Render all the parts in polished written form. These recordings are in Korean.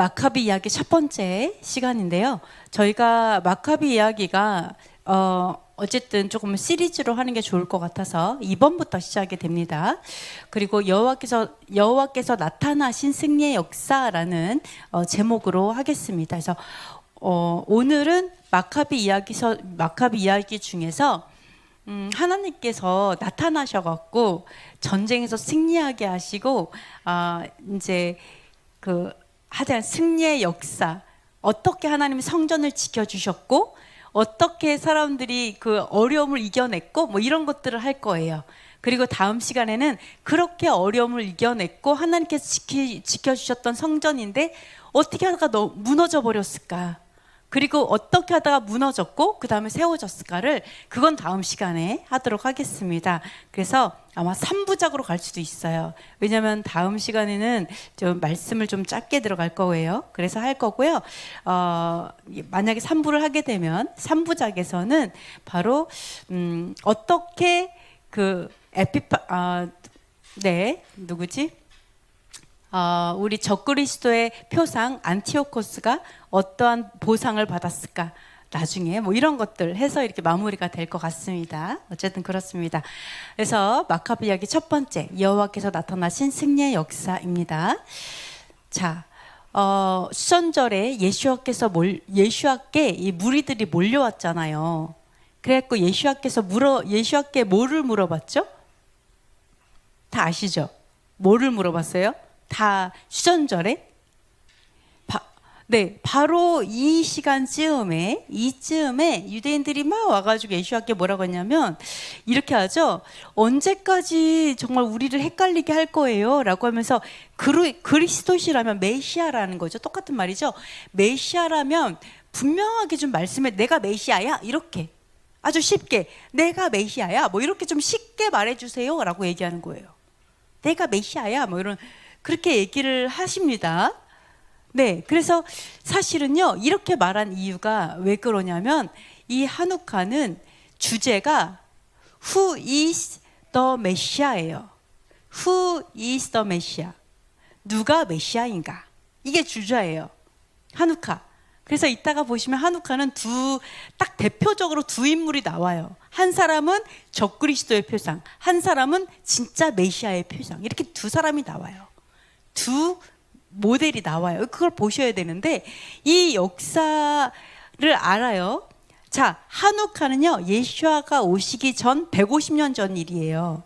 마카비 이야기 첫 번째 시간인데요. 저희가 마카비 이야기가 어쨌든 조금 시리즈로 하는 게 좋을 것 같아서 2번부터 시작이 됩니다. 그리고 여호와께서 나타나신 승리의 역사라는 제목으로 하겠습니다. 그래서 오늘은 마카비 이야기 중에서 하나님께서 나타나셔갖고 전쟁에서 승리하게 하시고 이제 하여튼 승리의 역사, 어떻게 하나님이 성전을 지켜주셨고 어떻게 사람들이 그 어려움을 이겨냈고 뭐 이런 것들을 할 거예요. 그리고 다음 시간에는 그렇게 어려움을 이겨냈고 하나님께서 지켜주셨던 성전인데 어떻게 하다가 무너져 버렸을까, 그리고 어떻게 하다가 무너졌고 그 다음에 세워졌을까를, 그건 다음 시간에 하도록 하겠습니다. 그래서 아마 3부작으로 갈 수도 있어요. 왜냐하면 다음 시간에는 좀 말씀을 좀 짧게 들어갈 거예요. 그래서 할 거고요. 만약에 3부를 하게 되면 3부작에서는 바로 어떻게 우리 적그리스도의 표상 안티오코스가 어떠한 보상을 받았을까, 나중에 뭐 이런 것들 해서 이렇게 마무리가 될 것 같습니다. 어쨌든 그렇습니다. 그래서 마카비 이야기 첫 번째, 여호와께서 나타나신 승리의 역사입니다. 자, 수전절에 예수와께 이 무리들이 몰려왔잖아요. 그래갖고 예수와께 뭐를 물어봤죠? 다 아시죠? 뭐를 물어봤어요? 다 수전절에? 바로 이 시간쯤에 유대인들이 막 와가지고 예수와께 뭐라고 했냐면 이렇게 하죠. 언제까지 정말 우리를 헷갈리게 할 거예요? 라고 하면서 그리스도시라면 메시아라는 거죠. 똑같은 말이죠. 메시아라면 분명하게 좀 말씀해, 내가 메시아야, 이렇게 아주 쉽게 내가 메시아야, 뭐 이렇게 좀 쉽게 말해주세요 라고 얘기하는 거예요. 내가 메시아야, 뭐 이런, 그렇게 얘기를 하십니다. 네, 그래서 사실은요, 이렇게 말한 이유가 왜 그러냐면 이 하누카는 주제가 Who is the Messiah예요. Who is the Messiah? 누가 메시아인가? 이게 주제예요, 하누카. 그래서 이따가 보시면 하누카는 딱 대표적으로 두 인물이 나와요. 한 사람은 적그리스도의 표상, 한 사람은 진짜 메시아의 표상. 이렇게 두 사람이 나와요. 두 모델이 나와요. 그걸 보셔야 되는데 이 역사를 알아요. 자, 하누카는요, 예수아가 오시기 전 150년 전 일이에요.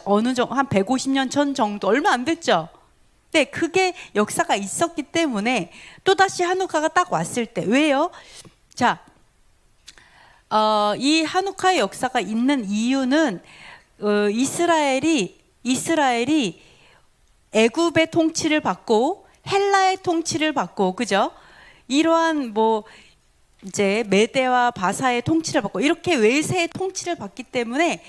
한 150년 전 정도, 얼마 안 됐죠? 네, 그게 역사가 있었기 때문에 또다시 하누카가 딱 왔을 때, 왜요? 자, 이 하누카의 역사가 있는 이유는 이스라엘이 애굽의 통치를 받고 헬라의 통치를 받고, 그죠? 이러한 이제 메대와 바사의 통치를 받고 이렇게 외세의 통치를 받기 때문에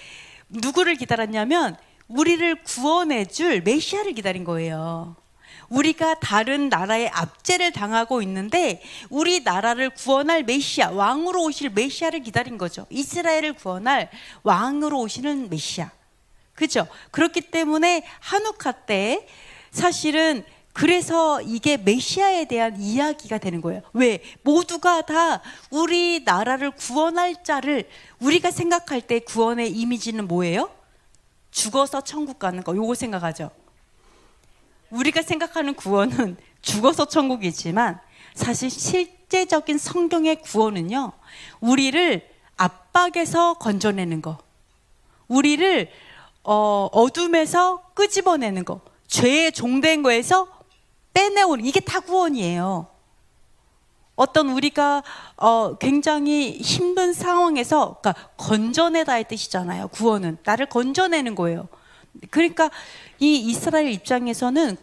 누구를 기다렸냐면 우리를 구원해줄 메시아를 기다린 거예요. 우리가 다른 나라의 압제를 당하고 있는데 우리 나라를 구원할 메시아, 왕으로 오실 메시아를 기다린 거죠. 이스라엘을 구원할 왕으로 오시는 메시아. 그죠? 그렇기 때문에 하누카 때 사실은 그래서 이게 메시아에 대한 이야기가 되는 거예요. 왜? 모두가 다 우리 나라를 구원할 자를, 우리가 생각할 때 구원의 이미지는 뭐예요? 죽어서 천국 가는 거, 요거 생각하죠. 우리가 생각하는 구원은 죽어서 천국이지만 사실 실제적인 성경의 구원은요, 우리를 압박에서 건져내는 거, 우리를 어둠에서 끄집어내는 거, 죄에 종된 거에서 빼내오는, 이게 다 구원이에요. 어떤 우리가 굉장히 힘든 상황에서, 그러니까 건져내다의 뜻이잖아요. 구원은 나를 건져내는 거예요. 그러니까 이 이스라엘 입장에서는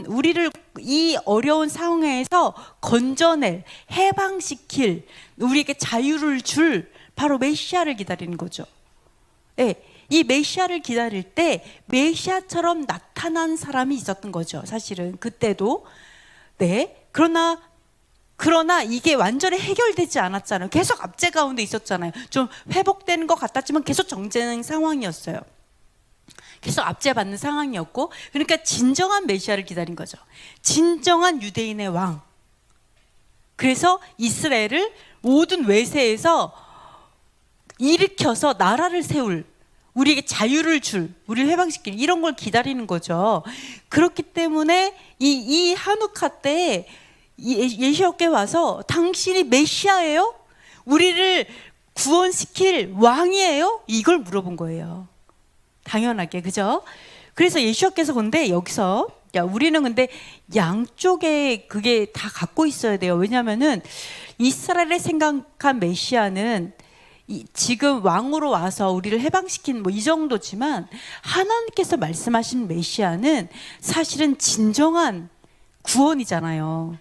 우리를 이 어려운 상황에서 건져낼, 해방시킬, 우리에게 자유를 줄 바로 메시아를 기다리는 거죠. 네. 이 메시아를 기다릴 때 메시아처럼 나타난 사람이 있었던 거죠. 사실은 그때도. 네. 그러나 이게 완전히 해결되지 않았잖아요. 계속 압제 가운데 있었잖아요. 좀 회복되는 것 같았지만 계속 정쟁 상황이었어요. 계속 압제받는 상황이었고, 그러니까 진정한 메시아를 기다린 거죠. 진정한 유대인의 왕. 그래서 이스라엘을 모든 외세에서 일으켜서 나라를 세울, 우리에게 자유를 줄, 우리를 해방시킬, 이런 걸 기다리는 거죠. 그렇기 때문에 이 한우카 때 예수께 와서 당신이 메시아예요? 우리를 구원시킬 왕이에요? 이걸 물어본 거예요. 당연하게, 그죠? 그래서 예수께서 근데 여기서, 야, 우리는 근데 양쪽에 그게 다 갖고 있어야 돼요. 왜냐하면은 이스라엘에 생각한 메시아는 지금 왕으로 와서 우리를 해방시킨 뭐 이 정도지만, 하나님께서 말씀하신 메시아는 사실은 진정한 구원이잖아요.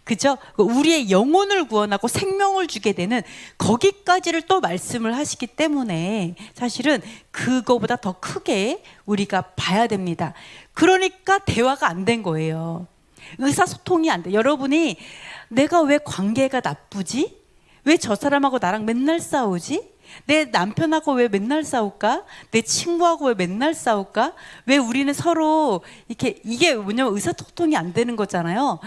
그죠? 우리의 영혼을 구원하고 생명을 주게 되는 거기까지를 또 말씀을 하시기 때문에 사실은 그거보다 더 크게 우리가 봐야 됩니다. 그러니까 대화가 안 된 거예요. 의사소통이 안 돼. 여러분이 내가 왜 관계가 나쁘지? 왜 저 사람하고 나랑 맨날 싸우지? 내 남편하고 왜 맨날 싸울까? 내 친구하고 왜 맨날 싸울까? 왜 우리는 서로 이렇게, 이게 뭐냐면 의사소통이 안 되는 거잖아요.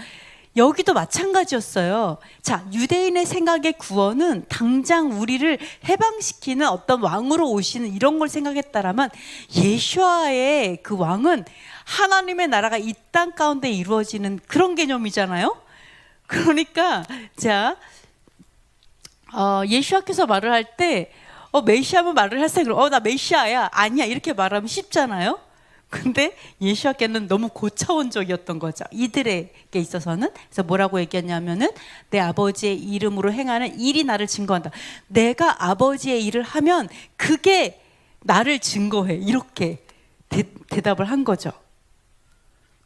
여기도 마찬가지였어요. 자, 유대인의 생각의 구원은 당장 우리를 해방시키는 어떤 왕으로 오시는 이런 걸 생각했다라면, 예수와의 그 왕은 하나님의 나라가 이 땅 가운데 이루어지는 그런 개념이잖아요. 그러니까 자, 예수와께서 말을 할 때 메시아면 말을 했어요. 그럼 나 메시아야. 아니야. 이렇게 말하면 쉽잖아요. 근데 예수께는 너무 고차원적이었던 거죠. 이들에게 있어서는. 그래서 뭐라고 얘기했냐면은, 내 아버지의 이름으로 행하는 일이 나를 증거한다. 내가 아버지의 일을 하면 그게 나를 증거해. 이렇게 대답을 한 거죠.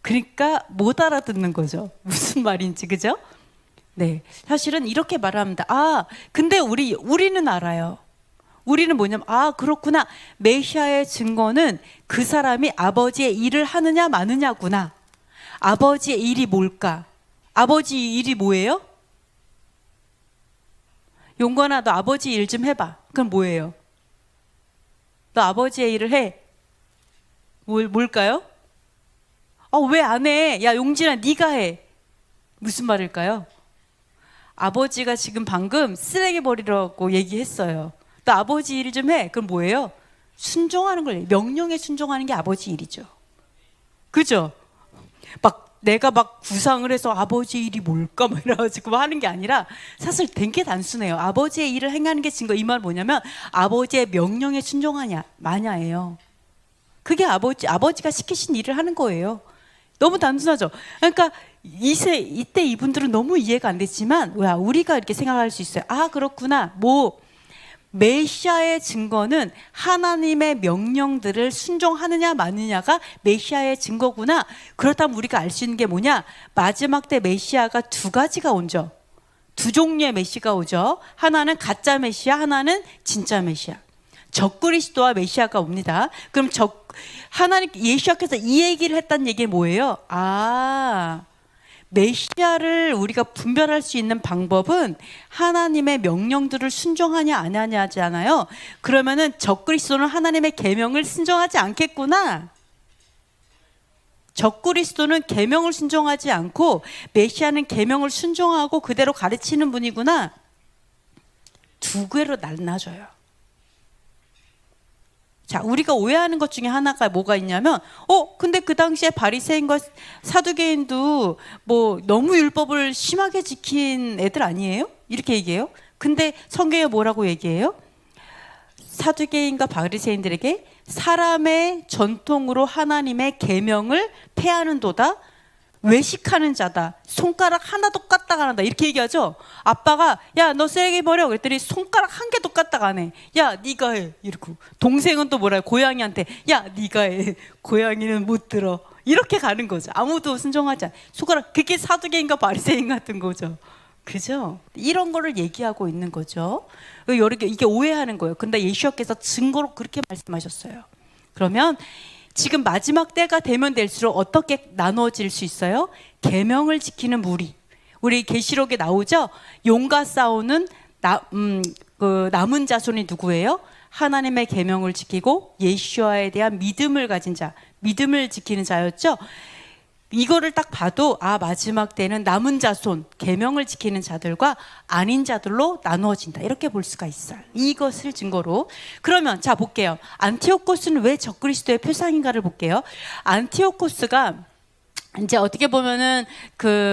그러니까 못 알아듣는 거죠. 무슨 말인지, 그죠? 네, 사실은 이렇게 말합니다. 근데 우리는 알아요. 우리는 뭐냐면, 그렇구나. 메시아의 증거는 그 사람이 아버지의 일을 하느냐 마느냐구나. 아버지의 일이 뭘까? 아버지 일이 뭐예요? 용건아, 너 아버지 일 좀 해봐. 그럼 뭐예요? 너 아버지의 일을 해. 뭘까요? 왜 안 해? 야, 용진아, 네가 해. 무슨 말일까요? 아버지가 지금 방금 쓰레기 버리라고 얘기했어요. 너 아버지 일 좀 해. 그럼 뭐예요? 순종하는 걸, 명령에 순종하는 게 아버지 일이죠. 그죠? 내가 구상을 해서 아버지 일이 뭘까? 이래가지고 하는 게 아니라, 사실 되게 단순해요. 아버지의 일을 행하는 게 증거. 이 말 뭐냐면, 아버지의 명령에 순종하냐, 마냐예요. 그게 아버지가 시키신 일을 하는 거예요. 너무 단순하죠? 그러니까, 이때 이분들은 너무 이해가 안 됐지만, 우리가 이렇게 생각할 수 있어요. 그렇구나. 메시아의 증거는 하나님의 명령들을 순종하느냐 마느냐가 메시아의 증거구나. 그렇다면 우리가 알 수 있는 게 뭐냐? 마지막 때 메시아가 두 가지가 오죠. 두 종류의 메시아가 오죠. 하나는 가짜 메시아, 하나는 진짜 메시아. 적그리스도와 메시아가 옵니다. 그럼 예수께서 이 얘기를 했다는 얘기는 뭐예요? 메시아를 우리가 분별할 수 있는 방법은 하나님의 명령들을 순종하냐 안 하냐잖아요. 그러면은 적그리스도는 하나님의 계명을 순종하지 않겠구나. 적그리스도는 계명을 순종하지 않고 메시아는 계명을 순종하고 그대로 가르치는 분이구나. 두 개로 나눠져요. 자, 우리가 오해하는 것 중에 하나가 뭐가 있냐면, 근데 그 당시에 바리새인과 사두개인도 너무 율법을 심하게 지킨 애들 아니에요? 이렇게 얘기해요. 근데 성경에 뭐라고 얘기해요? 사두개인과 바리새인들에게 사람의 전통으로 하나님의 계명을 폐하는도다. 외식하는 자다. 손가락 하나도 까딱 안 한다. 이렇게 얘기하죠. 아빠가 야, 너 쓰레기 버려. 그랬더니 손가락 한 개도 까딱 안 해. 야, 네가 해. 이러고. 동생은 또 뭐라 해요? 고양이한테 야, 네가 해. 고양이는 못 들어. 이렇게 가는 거죠. 아무도 순종하지 않아. 손가락, 그게 사두개인가 바리새인 같은 거죠. 그죠? 이런 거를 얘기하고 있는 거죠. 이게 오해하는 거예요. 근데 예수께서 증거로 그렇게 말씀하셨어요. 그러면 지금 마지막 때가 되면 될수록 어떻게 나누어질 수 있어요? 계명을 지키는 무리. 우리 계시록에 나오죠? 용과 싸우는 그 남은 자손이 누구예요? 하나님의 계명을 지키고 예수와에 대한 믿음을 가진 자, 믿음을 지키는 자였죠. 이거를 딱 봐도 마지막 때는 남은 자손, 계명을 지키는 자들과 아닌 자들로 나누어진다, 이렇게 볼 수가 있어요. 이것을 증거로. 그러면 자 볼게요. 안티오코스는 왜 적그리스도의 표상인가를 볼게요. 안티오코스가 이제 어떻게 보면은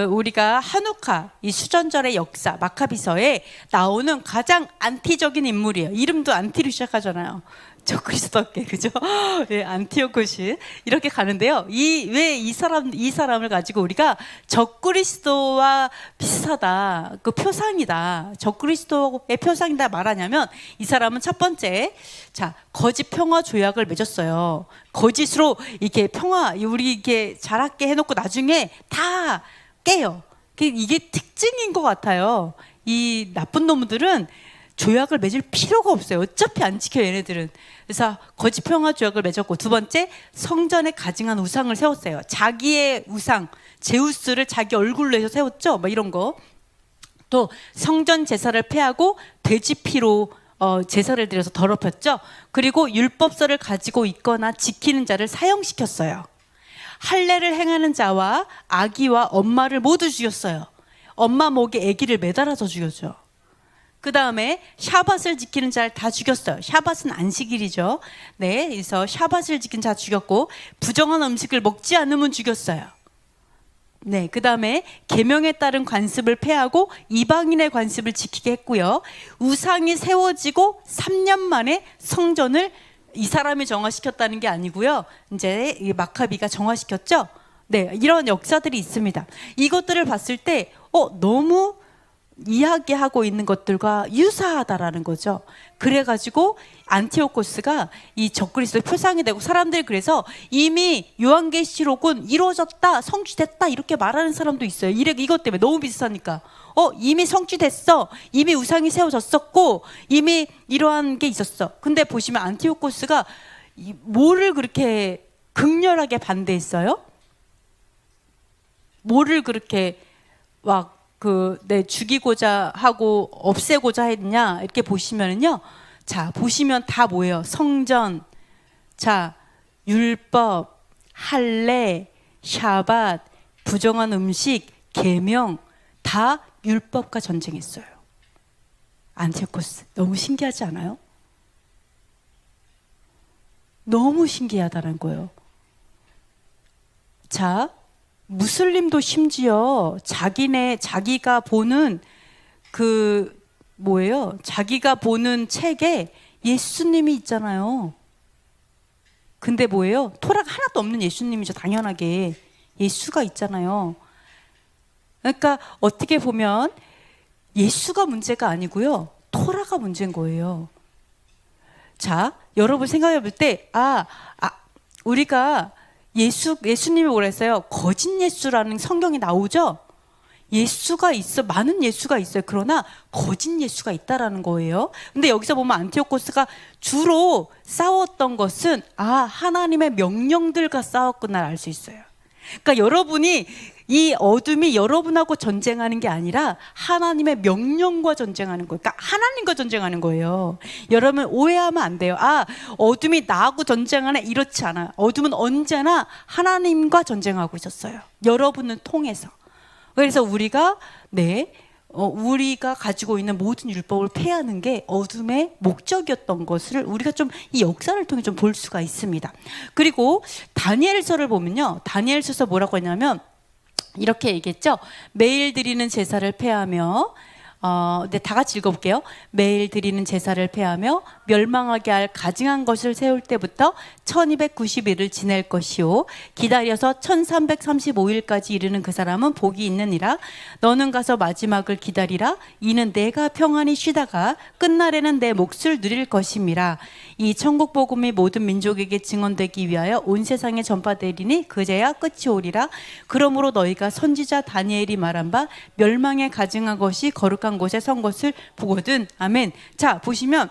우리가 한우카 이 수전절의 역사 마카비서에 나오는 가장 안티적인 인물이에요. 이름도 안티로 시작하잖아요. 적그리스도께, 그죠? 네, 안티오코스 이렇게 가는데요. 왜 이 사람을 가지고 우리가 적그리스도와 비슷하다, 표상이다, 적그리스도의 표상이다 말하냐면, 이 사람은 첫 번째, 자, 거짓 평화 조약을 맺었어요. 거짓으로 이렇게 우리 이렇게 자랐게 해놓고 나중에 다 깨요. 이게 특징인 것 같아요. 이 나쁜 놈들은 조약을 맺을 필요가 없어요. 어차피 안 지켜요, 얘네들은. 그래서 거짓 평화 조약을 맺었고, 두 번째, 성전에 가증한 우상을 세웠어요. 자기의 우상, 제우스를 자기 얼굴로 해서 세웠죠. 뭐 이런 거. 또 성전 제사를 폐하고 돼지 피로 제사를 드려서 더럽혔죠. 그리고 율법서를 가지고 있거나 지키는 자를 사형시켰어요. 할례를 행하는 자와 아기와 엄마를 모두 죽였어요. 엄마 목에 아기를 매달아서 죽였죠. 그 다음에 샤밧을 지키는 자를 다 죽였어요. 샤밧은 안식일이죠. 네, 그래서 샤밧을 지킨 자 죽였고, 부정한 음식을 먹지 않으면 죽였어요. 네, 그 다음에 계명에 따른 관습을 폐하고 이방인의 관습을 지키게 했고요. 우상이 세워지고 3년 만에 성전을 이 사람이 정화시켰다는 게 아니고요. 이제 마카비가 정화시켰죠. 네, 이런 역사들이 있습니다. 이것들을 봤을 때 너무 이야기하고 있는 것들과 유사하다라는 거죠. 그래가지고 안티오코스가 이 적그리스도의 표상이 되고, 사람들이 그래서 이미 요한계시록은 이루어졌다, 성취됐다, 이렇게 말하는 사람도 있어요. 이것 때문에 너무 비슷하니까. 이미 성취됐어, 이미 우상이 세워졌었고, 이미 이러한 게 있었어. 근데 보시면 안티오코스가 뭐를 그렇게 극렬하게 반대했어요? 뭐를 그렇게 막 죽이고자 하고 없애고자 했냐, 이렇게 보시면은요. 자, 보시면 다 뭐예요? 성전, 자, 율법, 할례, 샤밧, 부정한 음식, 계명, 다 율법과 전쟁했어요. 안티오코스. 너무 신기하지 않아요? 너무 신기하다는 거예요. 자, 무슬림도 심지어 자기가 보는 자기가 보는 책에 예수님이 있잖아요. 근데 뭐예요? 토라가 하나도 없는 예수님이죠. 당연하게 예수가 있잖아요. 그러니까 어떻게 보면 예수가 문제가 아니고요, 토라가 문제인 거예요. 자, 여러분 생각해 볼 때 우리가 예수님이 뭐라 했어요? 거짓 예수라는 성경이 나오죠? 예수가 있어, 많은 예수가 있어요. 그러나 거짓 예수가 있다라는 거예요. 근데 여기서 보면 안티오코스가 주로 싸웠던 것은 하나님의 명령들과 싸웠구나 알 수 있어요. 그러니까 여러분이 이 어둠이 여러분하고 전쟁하는 게 아니라 하나님의 명령과 전쟁하는 거예요. 그러니까 하나님과 전쟁하는 거예요. 여러분 오해하면 안 돼요. 어둠이 나하고 전쟁하네, 이렇지 않아요. 어둠은 언제나 하나님과 전쟁하고 있었어요. 여러분을 통해서. 그래서 우리가 우리가 가지고 있는 모든 율법을 폐하는 게 어둠의 목적이었던 것을 우리가 좀 이 역사를 통해 좀 볼 수가 있습니다. 그리고 다니엘서를 보면요, 다니엘서에서 뭐라고 했냐면 이렇게 얘기했죠. 매일 드리는 제사를 폐하며 다 같이 읽어볼게요. 매일 드리는 제사를 폐하며 멸망하게 할 가증한 것을 세울 때부터 1290일을 지낼 것이요, 기다려서 1335일까지 이르는 그 사람은 복이 있느니라. 너는 가서 마지막을 기다리라. 이는 내가 평안히 쉬다가 끝날에는 내 몫을 누릴 것임이라. 이 천국 복음이 모든 민족에게 증언되기 위하여 온 세상에 전파되리니 그제야 끝이 오리라. 그러므로 너희가 선지자 다니엘이 말한 바 멸망에 가증한 것이 거룩한 곳에 선 것을 보거든. 아멘. 자, 보시면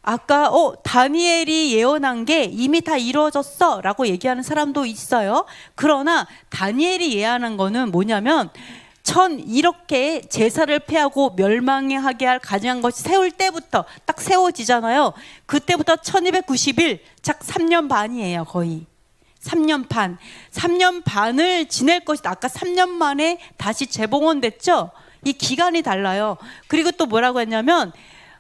아까 다니엘이 예언한 게 이미 다 이루어졌어 라고 얘기하는 사람도 있어요. 그러나 다니엘이 예언한 거는 뭐냐면 이렇게 제사를 폐하고 멸망하게 할 가증한 것이 세울 때부터 딱 세워지잖아요. 그때부터 1290일, 작 3년 반이에요. 거의 3년 반. 3년 반을 지낼 것이다. 아까 3년 만에 다시 재봉헌됐죠. 이 기간이 달라요. 그리고 또 뭐라고 했냐면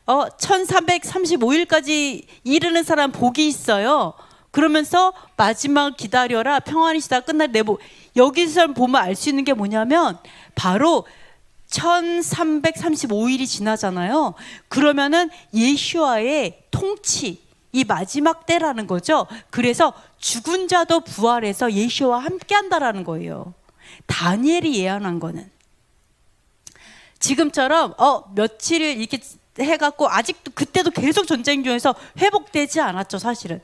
1335일까지 이르는 사람 복이 있어요. 그러면서 마지막 기다려라, 평안히 쉬다가 끝날 내복. 여기서 보면 알 수 있는 게 뭐냐면 바로 1335일이 지나잖아요. 그러면은 예수와의 통치, 이 마지막 때라는 거죠. 그래서 죽은 자도 부활해서 예수와 함께 한다라는 거예요. 다니엘이 예언한 거는. 지금처럼 며칠을 이렇게 해갖고 아직도 그때도 계속 전쟁 중에서 회복되지 않았죠. 사실은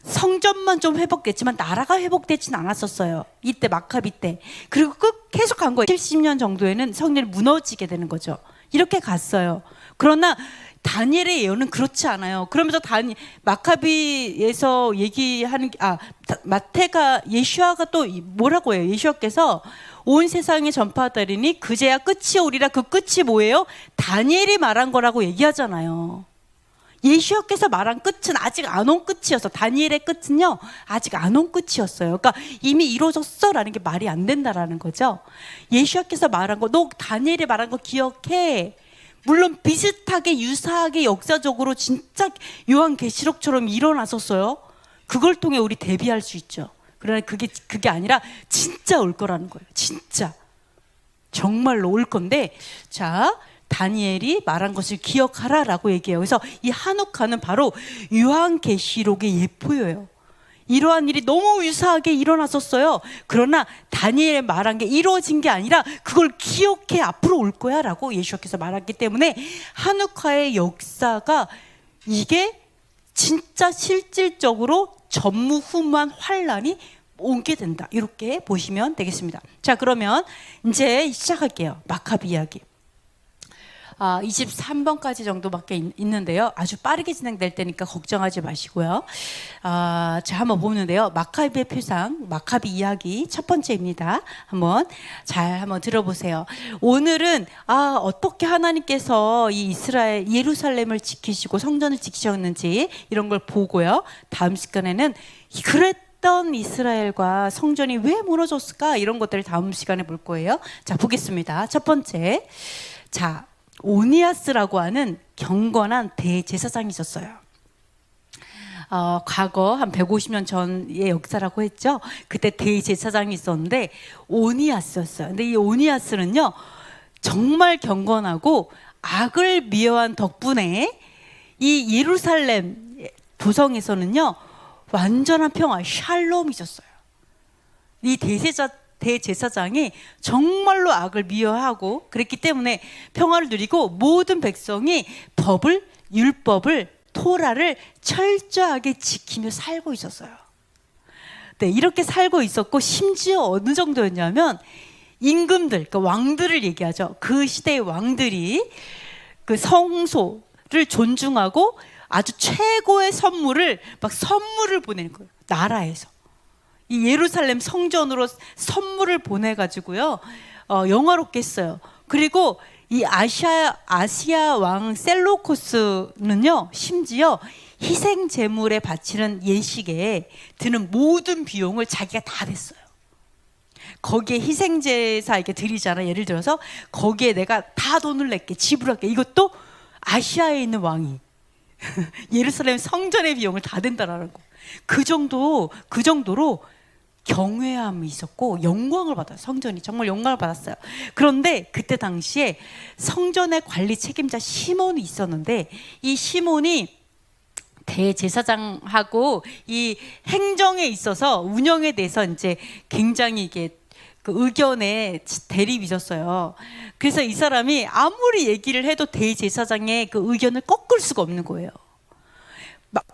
성전만 좀 회복됐지만 나라가 회복되진 않았었어요. 이때 마카비 때. 그리고 계속 간 거예요. 70년 정도에는 성전이 무너지게 되는 거죠. 이렇게 갔어요. 그러나 다니엘의 예언은 그렇지 않아요. 그러면서 마카비에서 얘기하는 마태가 예수아가 또 뭐라고 해요? 예수아께서 온 세상에 전파하리니 그제야 끝이 오리라. 그 끝이 뭐예요? 다니엘이 말한 거라고 얘기하잖아요. 예수아께서 말한 끝은 아직 안 온 끝이었어. 다니엘의 끝은요 아직 안 온 끝이었어요. 그러니까 이미 이루어졌어라는 게 말이 안 된다라는 거죠. 예수아께서 말한 거, 너 다니엘이 말한 거 기억해. 물론 비슷하게 유사하게 역사적으로 진짜 요한계시록처럼 일어났었어요. 그걸 통해 우리 대비할 수 있죠. 그러나 그게 아니라 진짜 올 거라는 거예요. 진짜 정말로 올 건데, 자 다니엘이 말한 것을 기억하라라고 얘기해요. 그래서 이 한욱하는 바로 요한계시록의 예표예요. 이러한 일이 너무 유사하게 일어났었어요. 그러나 다니엘이 말한 게 이루어진 게 아니라 그걸 기억해 앞으로 올 거야 라고 예수께서 말했기 때문에 한욱화의 역사가 이게 진짜 실질적으로 전무후무한 환란이 오게 된다, 이렇게 보시면 되겠습니다. 자, 그러면 이제 시작할게요. 마카비 이야기. 23번까지 정도밖에 있는데요. 아주 빠르게 진행될 때니까 걱정하지 마시고요. 자, 한번 보는데요. 마카비의 표상, 마카비 이야기 첫 번째입니다. 한번 들어보세요. 오늘은 어떻게 하나님께서 이 이스라엘 예루살렘을 지키시고 성전을 지키셨는지 이런 걸 보고요. 다음 시간에는 그랬던 이스라엘과 성전이 왜 무너졌을까, 이런 것들을 다음 시간에 볼 거예요. 자, 보겠습니다. 첫 번째, 자, 오니아스라고 하는 경건한 대제사장이 있었어요. 과거 한 150년 전의 역사라고 했죠. 그때 대제사장이 있었는데 오니아스였어요. 근데 이 오니아스는요 정말 경건하고 악을 미워한 덕분에 이 예루살렘 도성에서는요 완전한 평화, 샬롬이 있었어요. 이 대제사장이 정말로 악을 미워하고 그랬기 때문에 평화를 누리고 모든 백성이 율법을, 토라를 철저하게 지키며 살고 있었어요. 네, 이렇게 살고 있었고, 심지어 어느 정도였냐면 임금들, 그러니까 왕들을 얘기하죠. 그 시대의 왕들이 그 성소를 존중하고 아주 최고의 선물을 보내는 거예요. 나라에서. 이 예루살렘 성전으로 선물을 보내가지고요, 영화롭게 했어요. 그리고 이 아시아 왕 셀로코스는요, 심지어 희생 제물에 바치는 예식에 드는 모든 비용을 자기가 다 냈어요. 거기에 희생 제사 이렇게 드리잖아. 예를 들어서 거기에 내가 다 돈을 낼게, 지불할게. 이것도 아시아에 있는 왕이 예루살렘 성전의 비용을 다 댄다라는 거. 그 정도로 경외함이 있었고 영광을 받아요. 성전이 정말 영광을 받았어요. 그런데 그때 당시에 성전의 관리 책임자 시몬이 있었는데, 이 시몬이 대제사장하고 이 행정에 있어서 운영에 대해서 이제 굉장히 이게 그 의견에 대립이 있었어요. 그래서 이 사람이 아무리 얘기를 해도 대제사장의 그 의견을 꺾을 수가 없는 거예요.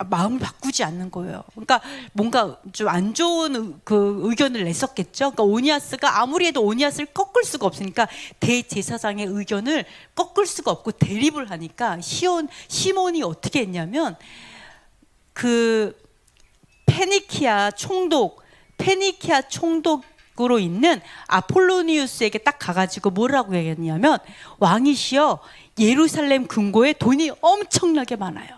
마음을 바꾸지 않는 거예요. 그러니까 뭔가 좀 안 좋은 그 의견을 냈었겠죠. 그러니까 오니아스가 아무리 해도 오니아스를 꺾을 수가 없으니까 대제사장의 의견을 꺾을 수가 없고 대립을 하니까 시몬이 어떻게 했냐면 그 페니키아 총독으로 대적으로 있는 아폴로니우스에게 딱 가가지고 뭐라고 얘기했냐면, 왕이시여, 예루살렘 금고에 돈이 엄청나게 많아요.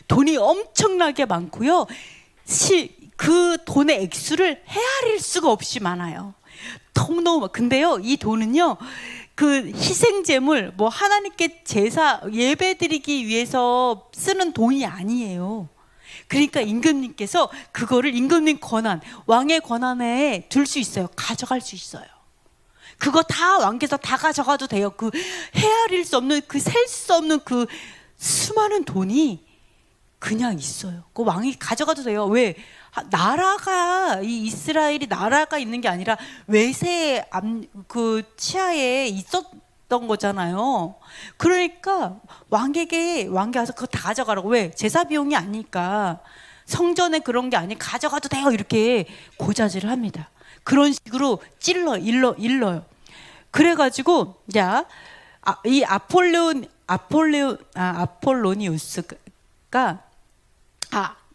돈이 엄청나게 많고요. 그 돈의 액수를 헤아릴 수가 없이 많아요. 너무너무. 근데요, 이 돈은요, 그 희생제물, 뭐 하나님께 제사 예배드리기 위해서 쓰는 돈이 아니에요. 그러니까 임금님께서 그거를 임금님 권한, 왕의 권한에 둘 수 있어요. 가져갈 수 있어요. 그거 다 왕께서 다 가져가도 돼요. 그 헤아릴 수 없는, 그 셀 수 없는 그 수많은 돈이 그냥 있어요. 그 왕이 가져가도 돼요. 왜? 나라가, 이 이스라엘이 나라가 있는 게 아니라 외세의 그 치하에 있었던 거잖아요. 그러니까 왕에게 와서 그거 다 가져가라고. 왜? 제사 비용이 아니니까. 성전에 그런 게 아니, 가져가도 돼요. 이렇게 고자질을 합니다. 그런 식으로 일러요. 그래가지고, 자, 이 아폴로니우스가,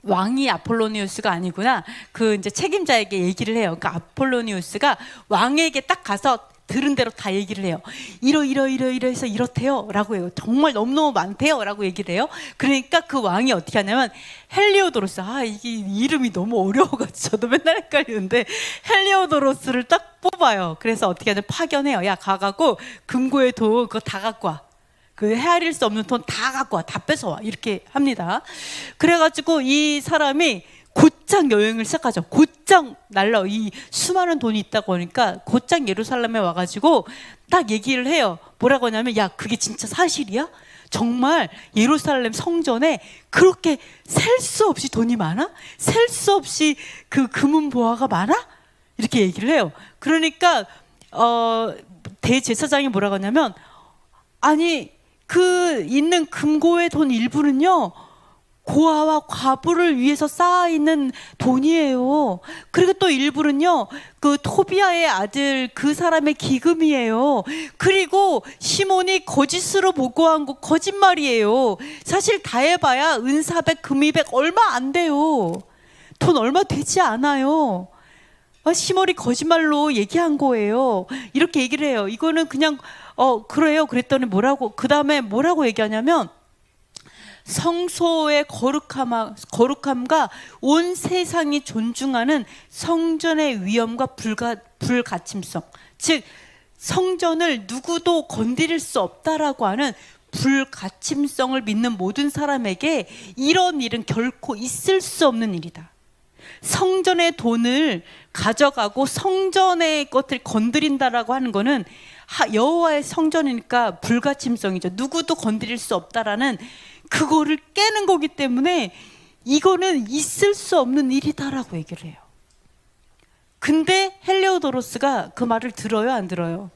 왕이 아폴로니우스가 아니구나. 그 이제 책임자에게 얘기를 해요. 그러니까 아폴로니우스가 왕에게 딱 가서 들은 대로 다 얘기를 해요. 이러해서 이렇대요 라고 해요. 정말 너무너무 많대요 라고 얘기를 해요. 그러니까 그 왕이 어떻게 하냐면, 헬리오도로스, 이게 이름이 너무 어려워가지고 저도 맨날 헷갈리는데, 헬리오도로스를 딱 뽑아요. 그래서 어떻게 하냐면 파견해요. 야, 가갖고 금고에 돈 그거 다 갖고 와. 그 헤아릴 수 없는 돈 다 갖고 와. 다 뺏어와. 이렇게 합니다. 그래가지고 이 사람이 곧장 여행을 시작하죠. 곧장 이 수많은 돈이 있다고 하니까 곧장 예루살렘에 와가지고 딱 얘기를 해요. 뭐라고 하냐면, 야, 그게 진짜 사실이야? 정말 예루살렘 성전에 그렇게 셀 수 없이 돈이 많아? 셀 수 없이 그 금은 보화가 많아? 이렇게 얘기를 해요. 그러니까 대제사장이 뭐라고 하냐면, 아니, 그 있는 금고의 돈 일부는요, 고아와 과부를 위해서 쌓아있는 돈이에요. 그리고 또 일부는요, 그 토비아의 아들 그 사람의 기금이에요. 그리고 시몬이 거짓으로 보고한 거 거짓말이에요. 사실 다 해봐야 은 400, 금 200 얼마 안 돼요. 돈 얼마 되지 않아요. 시몬이 거짓말로 얘기한 거예요. 이렇게 얘기를 해요. 이거는 그냥 그래요. 그랬더니 그 다음에 뭐라고 얘기하냐면, 성소의 거룩함과 온 세상이 존중하는 성전의 위엄과 불가침성, 즉 성전을 누구도 건드릴 수 없다라고 하는 불가침성을 믿는 모든 사람에게 이런 일은 결코 있을 수 없는 일이다. 성전의 돈을 가져가고 성전의 것을 건드린다라고 하는 거는 여호와의 성전이니까 불가침성이죠. 누구도 건드릴 수 없다라는 그거를 깨는 거기 때문에 이거는 있을 수 없는 일이다라고 얘기를 해요. 근데 헬레오도로스가 그 말을 들어요, 안 들어요?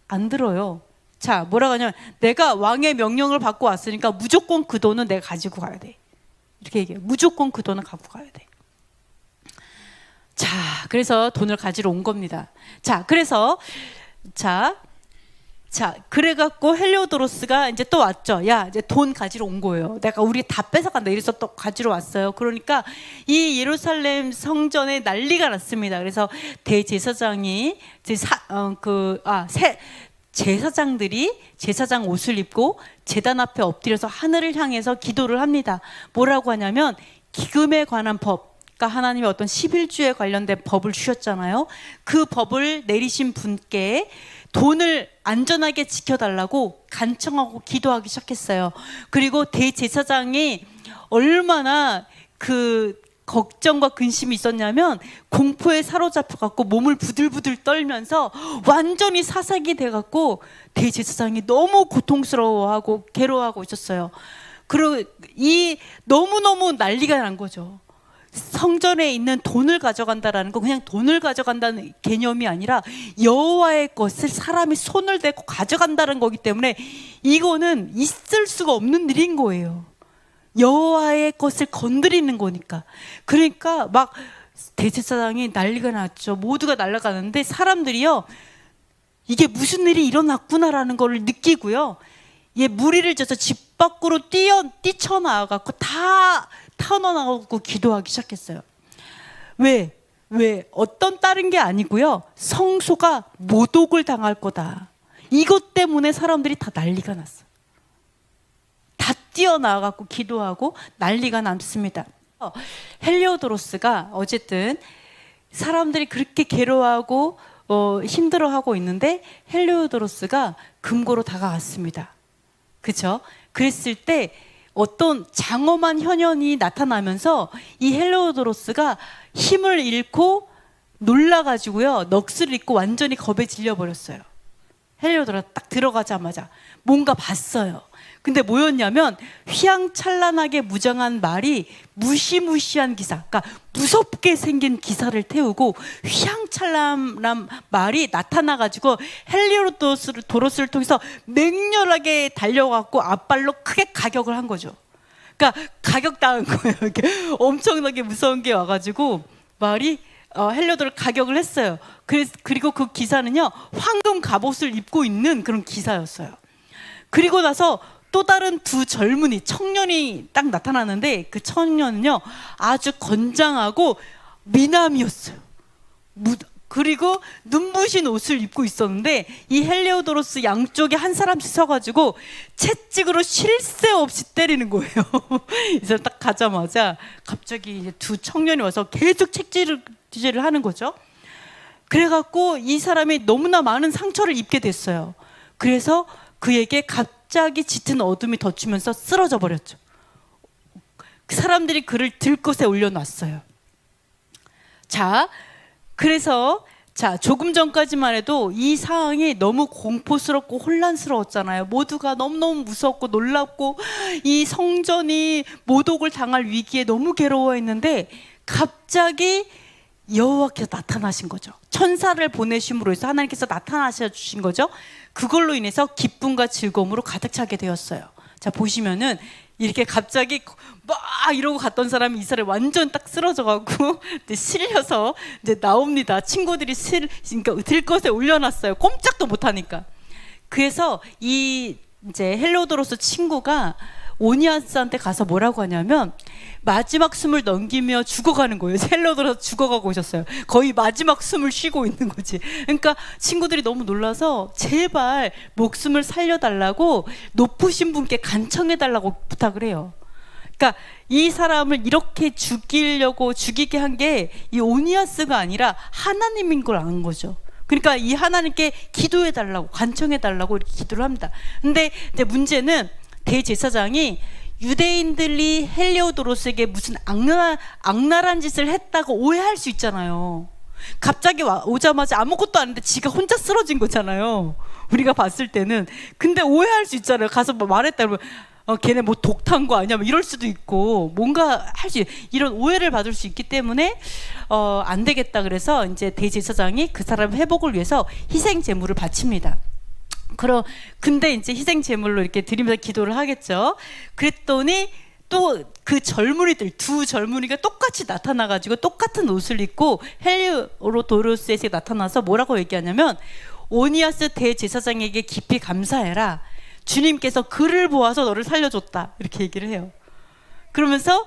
안 들어요. 자, 뭐라고 하냐면, 내가 왕의 명령을 받고 왔으니까 무조건 그 돈은 내가 가지고 가야 돼. 이렇게 얘기해요. 무조건 그 돈은 갖고 가야 돼. 자, 그래서 돈을 가지러 온 겁니다. 자, 그래서 그래갖고 헬레오도로스가 이제 또 왔죠. 야, 이제 돈 가지러 온 거예요. 우리 다 뺏어간다. 이래서 또 가지러 왔어요. 그러니까 이 예루살렘 성전에 난리가 났습니다. 그래서 대제사장이 제사장들이 제사장 옷을 입고 제단 앞에 엎드려서 하늘을 향해서 기도를 합니다. 뭐라고 하냐면, 기금에 관한 법, 그러니까 하나님이 어떤 11주에 관련된 법을 주셨잖아요. 그 법을 내리신 분께 돈을 안전하게 지켜달라고 간청하고 기도하기 시작했어요. 그리고 대제사장이 얼마나 그 걱정과 근심이 있었냐면, 공포에 사로잡혀갖고 몸을 부들부들 떨면서 완전히 사색이 돼갖고 대제사장이 너무 고통스러워하고 괴로워하고 있었어요. 그리고 너무너무 난리가 난 거죠. 성전에 있는 돈을 가져간다라는 건 그냥 돈을 가져간다는 개념이 아니라 여호와의 것을 사람이 손을 대고 가져간다는 거기 때문에 이거는 있을 수가 없는 일인 거예요. 여호와의 것을 건드리는 거니까. 그러니까 막 대제사장이 난리가 났죠. 모두가 날아가는데 사람들이요, 이게 무슨 일이 일어났구나라는 걸 느끼고요, 무리를 져서 집 밖으로 뛰쳐나와갖고 다 타너나오고 기도하기 시작했어요. 왜? 왜 어떤 다른 게 아니고요. 성소가 모독을 당할 거다. 이것 때문에 사람들이 다 난리가 났어요. 다 뛰어나가고 기도하고 난리가 났습니다. 헬리오도로스가 어쨌든 사람들이 그렇게 괴로워하고 힘들어하고 있는데 헬리오도로스가 금고로 다가갔습니다. 그렇죠? 그랬을 때 어떤 장엄한 현현이 나타나면서 이 헬리오도로스가 힘을 잃고 놀라가지고요, 넋을 잃고 완전히 겁에 질려버렸어요. 헬리오도로스가 딱 들어가자마자 뭔가 봤어요. 근데 뭐였냐면 휘황찬란하게 무장한 말이 무시무시한 기사, 그러니까 무섭게 생긴 기사를 태우고 휘황찬란한 말이 나타나가지고 헬리오도로스를 통해서 맹렬하게 달려가고 앞발로 크게 가격을 한 거죠. 그러니까 가격당한 거예요. 이렇게 엄청나게 무서운 게 와가지고 말이 헬리오도를 가격을 했어요. 그리고 그 기사는요, 황금 갑옷을 입고 있는 그런 기사였어요. 그리고 나서 또 다른 두 젊은이 청년이 딱 나타나는데 그 청년은요 아주 건장하고 미남이었어요. 그리고 눈부신 옷을 입고 있었는데 이 헬리오도로스 양쪽에 한 사람씩 서가지고 채찍으로 쉴 새 없이 때리는 거예요. 이제 딱 가자마자 갑자기 이제 두 청년이 와서 계속 채찍질을 하는 거죠. 그래갖고 이 사람이 너무나 많은 상처를 입게 됐어요. 그래서 그에게 갑자기 짙은 어둠이 덮치면서 쓰러져 버렸죠. 사람들이 그를 들것에 올려놨어요. 자, 그래서 조금 전까지만 해도 이 상황이 너무 공포스럽고 혼란스러웠잖아요. 모두가 너무너무 무섭고 놀랍고 이 성전이 모독을 당할 위기에 너무 괴로워했는데 갑자기 여호와께서 나타나신 거죠. 천사를 보내심으로 해서 하나님께서 나타나셔 주신 거죠. 그걸로 인해서 기쁨과 즐거움으로 가득 차게 되었어요. 자, 보시면은 이렇게 갑자기 막 이러고 갔던 사람이 이 사람이 완전 딱 쓰러져가고 실려서 이제 나옵니다. 친구들이 그러니까 들것에 올려놨어요. 꼼짝도 못하니까. 그래서 이 이제 헬리오도로스 친구가 오니아스한테 가서 뭐라고 하냐면 마지막 숨을 넘기며 죽어가는 거예요. 헬리오도로스 죽어가고 오셨어요. 거의 마지막 숨을 쉬고 있는 거지. 그러니까 친구들이 너무 놀라서 제발 목숨을 살려달라고 높으신 분께 간청해달라고 부탁을 해요. 그러니까 이 사람을 이렇게 죽이게 한 게 이 오니아스가 아니라 하나님인 걸 아는 거죠. 그러니까 이 하나님께 기도해달라고 간청해달라고 이렇게 기도를 합니다. 근데 이제 문제는 대제사장이 유대인들이 헬리오도로스에게 무슨 악랄한 짓을 했다고 오해할 수 있잖아요. 갑자기 오자마자 아무것도 안 했는데 지가 혼자 쓰러진 거잖아요. 우리가 봤을 때는. 근데 오해할 수 있잖아요. 가서 뭐 말했다 그러면 걔네 뭐 독 탄 거 아니야? 뭐 이럴 수도 있고 뭔가 이런 오해를 받을 수 있기 때문에 안 되겠다 그래서 이제 대제사장이 그 사람 회복을 위해서 희생 제물을 바칩니다. 근데 이제 희생 제물로 이렇게 드리면서 기도를 하겠죠. 그랬더니 또 그 두 젊은이가 똑같이 나타나가지고 똑같은 옷을 입고 헬리오도로스에게 나타나서 뭐라고 얘기하냐면 오니아스 대제사장에게 깊이 감사해라. 주님께서 그를 보아서 너를 살려줬다. 이렇게 얘기를 해요. 그러면서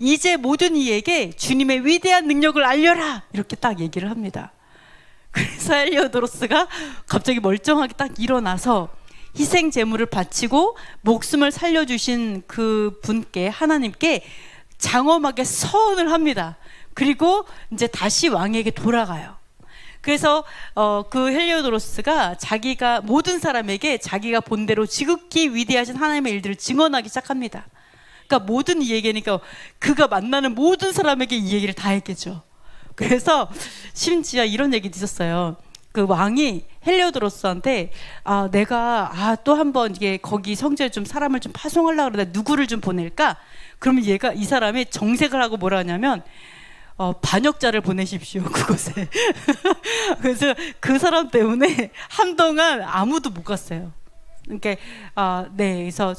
이제 모든 이에게 주님의 위대한 능력을 알려라. 이렇게 딱 얘기를 합니다. 그래서 헬리오도로스가 갑자기 멀쩡하게 딱 일어나서 희생 제물을 바치고 목숨을 살려주신 그 분께 하나님께 장엄하게 서원을 합니다. 그리고 이제 다시 왕에게 돌아가요. 그래서 그 헬리오도로스가 자기가 모든 사람에게 자기가 본대로 지극히 위대하신 하나님의 일들을 증언하기 시작합니다. 그러니까 모든 이에게니까 그가 만나는 모든 사람에게 이 얘기를 다 했겠죠. 그래서 심지어 이런 얘기도 있었어요. 그 왕이 헬리오도로스한테 내가 또 한번 이게 거기 성전에 좀 사람을 좀 파송하려고 그러는데 누구를 좀 보낼까? 그러면 이 사람이 정색을 하고 뭐라 하냐면 반역자를 보내십시오 그곳에. 그래서 그 사람 때문에 한동안 아무도 못 갔어요. 그러니까 네, 그래서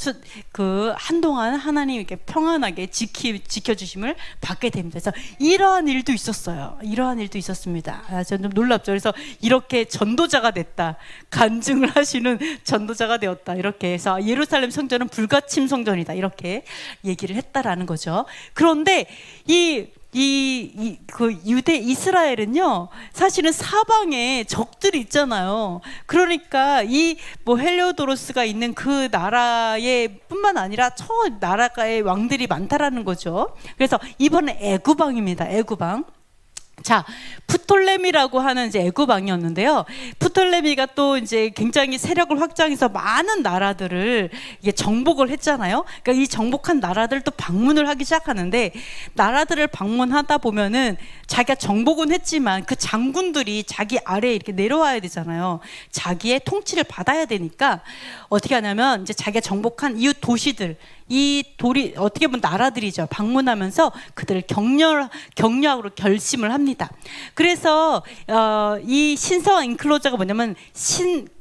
그 한동안 하나님 이렇게 평안하게 지켜주심을 받게 됩니다. 그래서 이러한 일도 있었어요. 이러한 일도 있었습니다. 저는 좀 놀랍죠. 그래서 이렇게 전도자가 됐다, 간증을 하시는 전도자가 되었다, 이렇게 해서 예루살렘 성전은 불가침 성전이다, 이렇게 얘기를 했다라는 거죠. 그런데 이 그 유대 이스라엘은요, 사실은 사방에 적들이 있잖아요. 그러니까 이 뭐 헬리오도로스가 있는 그 나라에 뿐만 아니라 저 나라가의 왕들이 많다라는 거죠. 그래서 이번에 애구방입니다. 애구방. 자, 프톨레미라고 하는 이제 애굽왕이었는데요. 프톨레미가 또 이제 굉장히 세력을 확장해서 많은 나라들을 이게 정복을 했잖아요. 그러니까 이 정복한 나라들 또 방문을 하기 시작하는데, 나라들을 방문하다 보면은 자기가 정복은 했지만 그 장군들이 자기 아래에 이렇게 내려와야 되잖아요. 자기의 통치를 받아야 되니까 어떻게 하냐면, 이제 자기가 정복한 이웃 도시들, 이 돌이 어떻게 보면 나라들이죠. 방문하면서 그들을 격려하고 결심을 합니다. 그래서 이 신서와 인클로저가 뭐냐면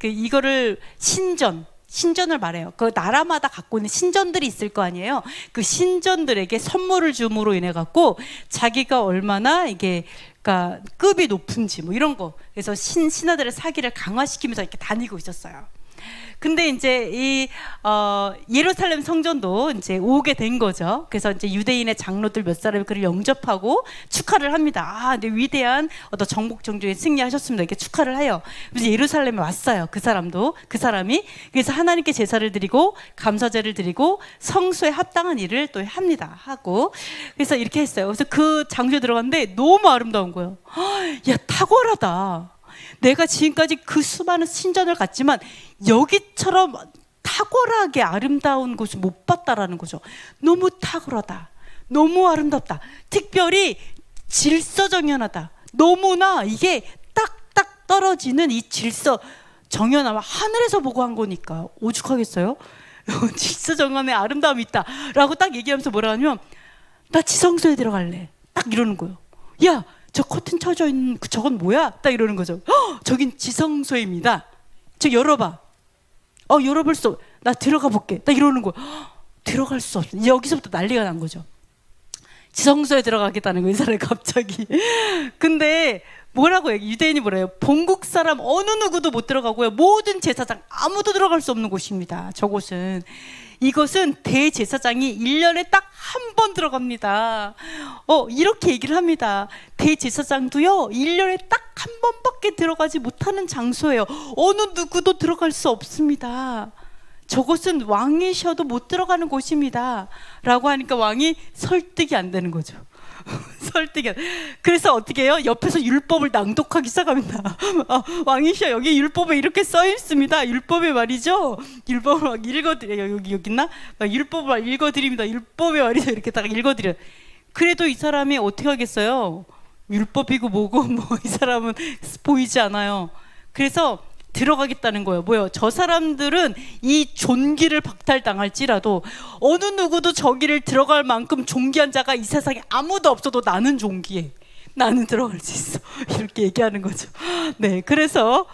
이거를 신전을 말해요. 그 나라마다 갖고 있는 신전들이 있을 거 아니에요. 그 신전들에게 선물을 줌으로 인해 갖고 자기가 얼마나 이게 그러니까 급이 높은지 뭐 이런 거. 그래서 신하들의 사기를 강화시키면서 이렇게 다니고 있었어요. 근데 이제 이 예루살렘 성전도 이제 오게 된 거죠. 그래서 이제 유대인의 장로들 몇 사람이 그를 영접하고 축하를 합니다. 아, 근데 위대한 어떤 정복 정주에 승리하셨습니다. 이렇게 축하를 해요. 그래서 예루살렘에 왔어요. 그 사람이 그래서 하나님께 제사를 드리고 감사제를 드리고 성소에 합당한 일을 또 합니다. 하고 그래서 이렇게 했어요. 그래서 그 장소에 들어갔는데 너무 아름다운 거예요. 야, 탁월하다. 내가 지금까지 그 수많은 신전을 갔지만 여기처럼 탁월하게 아름다운 곳을 못 봤다라는 거죠. 너무 탁월하다. 너무 아름답다. 특별히 질서정연하다. 너무나 이게 딱딱 떨어지는 이 질서정연함, 하늘에서 보고 한 거니까 오죽하겠어요? 질서정연의 아름다움이 있다 라고 딱 얘기하면서 뭐라 하냐면, 나 지성소에 들어갈래. 딱 이러는 거예요. 야, 저 커튼 쳐져 있는 저건 뭐야? 딱 이러는 거죠. 저긴 지성소입니다. 저 열어봐. 열어볼 수 없어. 나 들어가 볼게. 딱 이러는 거예요. 들어갈 수 없어. 여기서부터 난리가 난 거죠. 지성소에 들어가겠다는 거예요, 이 사람이 갑자기. 근데 뭐라고 해요? 유대인이 뭐래요? 본국 사람 어느 누구도 못 들어가고요. 모든 제사장 아무도 들어갈 수 없는 곳입니다. 저곳은. 이것은 대제사장이 1년에 딱 한 번 들어갑니다. 이렇게 얘기를 합니다. 대제사장도요 1년에 딱 한 번밖에 들어가지 못하는 장소예요. 어느 누구도 들어갈 수 없습니다. 저곳은 왕이셔도 못 들어가는 곳입니다 라고 하니까 왕이 설득이 안 되는 거죠. 설득이. 그래서 어떻게 해요? 옆에서 율법을 낭독하기 시작합니다. 왕이시여, 여기 율법에 이렇게 써 있습니다. 율법에 말이죠. 율법을 막 읽어드려요. 여기 있나? 막 율법을 막 읽어드립니다. 율법에 말이죠. 이렇게 딱 읽어드려요. 그래도 이 사람이 어떻게 하겠어요? 율법이고 뭐고 뭐 이 사람은 보이지 않아요. 그래서 들어가겠다는 거예요. 뭐요? 저 사람들은 이 존귀를 박탈당할지라도 어느 누구도 저기를 들어갈 만큼 존귀한 자가 이 세상에 아무도 없어도 나는 존귀해. 나는 들어갈 수 있어. 이렇게 얘기하는 거죠. 네, 그래서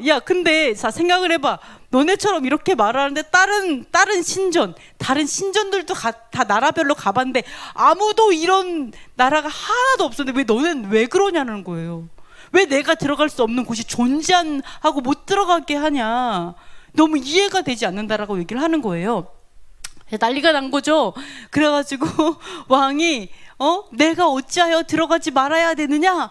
야, 근데 자 생각을 해봐. 너네처럼 이렇게 말하는데 다른 신전들도 다 나라별로 가봤는데 아무도 이런 나라가 하나도 없었는데 왜 너는 왜 그러냐는 거예요. 왜 내가 들어갈 수 없는 곳이 존재하고 못 들어가게 하냐. 너무 이해가 되지 않는다라고 얘기를 하는 거예요. 난리가 난 거죠. 그래가지고 왕이 내가 어찌하여 들어가지 말아야 되느냐?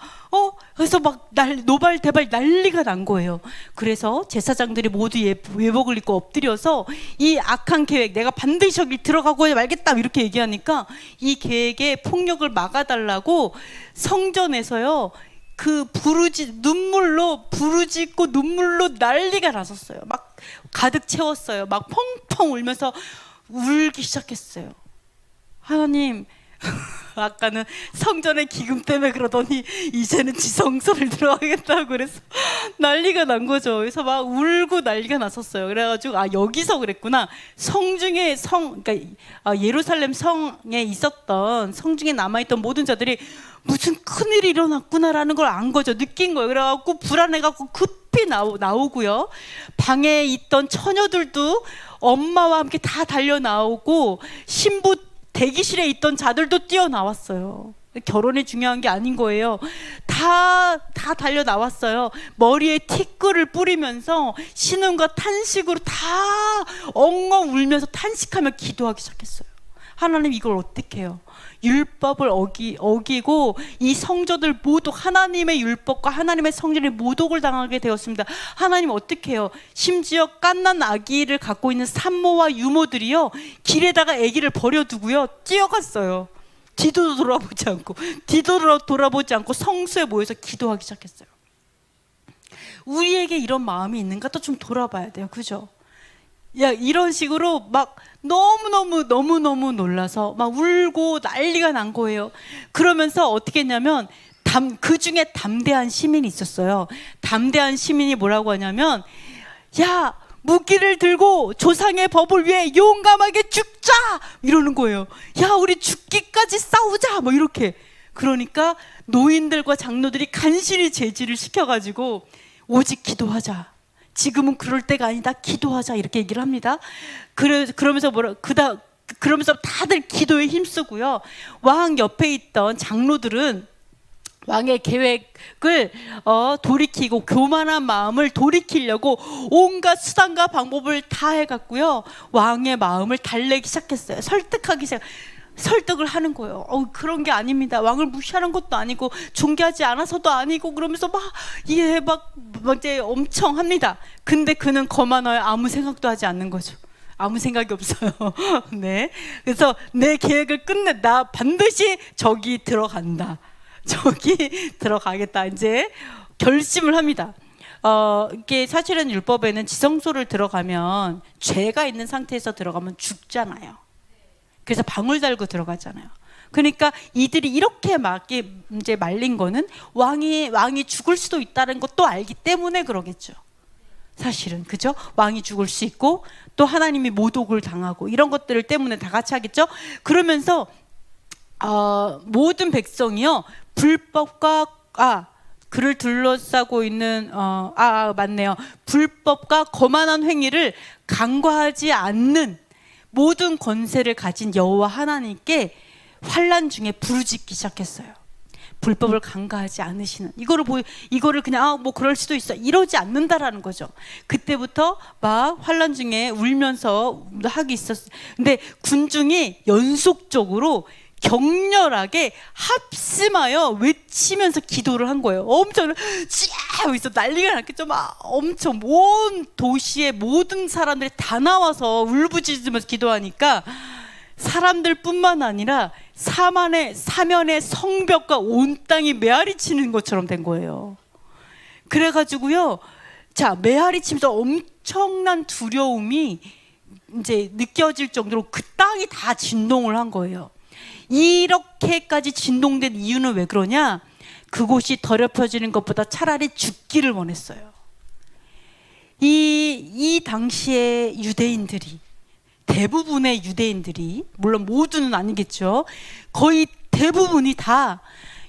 그래서 막 노발대발 난리가 난 거예요. 그래서 제사장들이 모두 외복을 입고 엎드려서 이 악한 계획, 내가 반드시 저기 들어가고 말겠다 이렇게 얘기하니까 이 계획에 폭력을 막아달라고 성전에서요 그 눈물로 부르짖고 눈물로 난리가 났었어요. 막 가득 채웠어요. 막 펑펑 울면서 울기 시작했어요. 하나님, 아까는 성전의 기금 때문에 그러더니 이제는 지성소를 들어가겠다고 그래서 난리가 난 거죠. 그래서 막 울고 난리가 났었어요. 그래가지고 여기서 그랬구나. 그러니까 예루살렘 성에 있었던 성중에 남아있던 모든 자들이 무슨 큰일이 일어났구나라는 걸 안 거죠. 느낀 거예요. 그래갖고 불안해갖고 급히 나오고요. 방에 있던 처녀들도 엄마와 함께 다 달려 나오고 신부 대기실에 있던 자들도 뛰어나왔어요. 결혼이 중요한 게 아닌 거예요. 다 달려 나왔어요. 머리에 티끌을 뿌리면서 신음과 탄식으로 다 엉엉 울면서 탄식하며 기도하기 시작했어요. 하나님 이걸 어떻게 해요? 율법을 어기고 이 성도들 모두 하나님의 율법과 하나님의 성전에 모독을 당하게 되었습니다. 하나님 어떻게 해요? 심지어 갓난 아기를 갖고 있는 산모와 유모들이요, 길에다가 아기를 버려두고요 뛰어갔어요. 뒤도 돌아보지 않고 성수에 모여서 기도하기 시작했어요. 우리에게 이런 마음이 있는가 또 좀 돌아봐야 돼요. 그죠? 야, 이런 식으로 막 너무너무 놀라서 막 울고 난리가 난 거예요. 그러면서 어떻게 했냐면 그 중에 담대한 시민이 있었어요. 담대한 시민이 뭐라고 하냐면, 야, 무기를 들고 조상의 법을 위해 용감하게 죽자! 이러는 거예요. 야, 우리 죽기까지 싸우자! 뭐 이렇게. 그러니까 노인들과 장로들이 간신히 제지를 시켜가지고 오직 기도하자. 지금은 그럴 때가 아니다. 기도하자. 이렇게 얘기를 합니다. 그러면서 그러면서 다들 기도에 힘쓰고요. 왕 옆에 있던 장로들은 왕의 계획을 돌이키고 교만한 마음을 돌이키려고 온갖 수단과 방법을 다 해갔고요. 왕의 마음을 달래기 시작했어요. 설득을 하는 거예요. 그런 게 아닙니다. 왕을 무시하는 것도 아니고 존경하지 않아서도 아니고, 그러면서 막 이제 엄청 합니다. 근데 그는 거만하여 아무 생각도 하지 않는 거죠. 아무 생각이 없어요. 네. 그래서 내 계획을 끝냈다. 반드시 저기 들어간다. 저기 들어가겠다. 이제 결심을 합니다. 이게 사실은 율법에는 지성소를 들어가면, 죄가 있는 상태에서 들어가면 죽잖아요. 그래서 방울 달고 들어가잖아요. 그러니까 이들이 이렇게 막 이제 말린 거는 왕이 죽을 수도 있다는 것도 알기 때문에 그러겠죠. 사실은, 그죠? 왕이 죽을 수 있고 또 하나님이 모독을 당하고 이런 것들 때문에 다 같이 하겠죠. 그러면서 모든 백성이요, 불법과 그를 둘러싸고 있는 맞네요. 불법과 거만한 행위를 간과하지 않는 모든 권세를 가진 여호와 하나님께 환난 중에 부르짖기 시작했어요. 불법을 간과하지 않으시는, 이거를 그냥 뭐 그럴 수도 있어 이러지 않는다라는 거죠. 그때부터 막 환난 중에 울면서 하기 있었어요. 근데 군중이 연속적으로 격렬하게 합심하여 외치면서 기도를 한 거예요. 엄청 여기서 난리가 났겠죠. 막 엄청 온 도시의 모든 사람들이 다 나와서 울부짖으면서 기도하니까 사람들뿐만 아니라 사면의 성벽과 온 땅이 메아리치는 것처럼 된 거예요. 그래가지고요, 자, 메아리치면서 엄청난 두려움이 이제 느껴질 정도로 그 땅이 다 진동을 한 거예요. 이렇게까지 진동된 이유는 왜 그러냐? 그곳이 더럽혀지는 것보다 차라리 죽기를 원했어요. 이 당시에 대부분의 유대인들이, 물론 모두는 아니겠죠, 거의 대부분이 다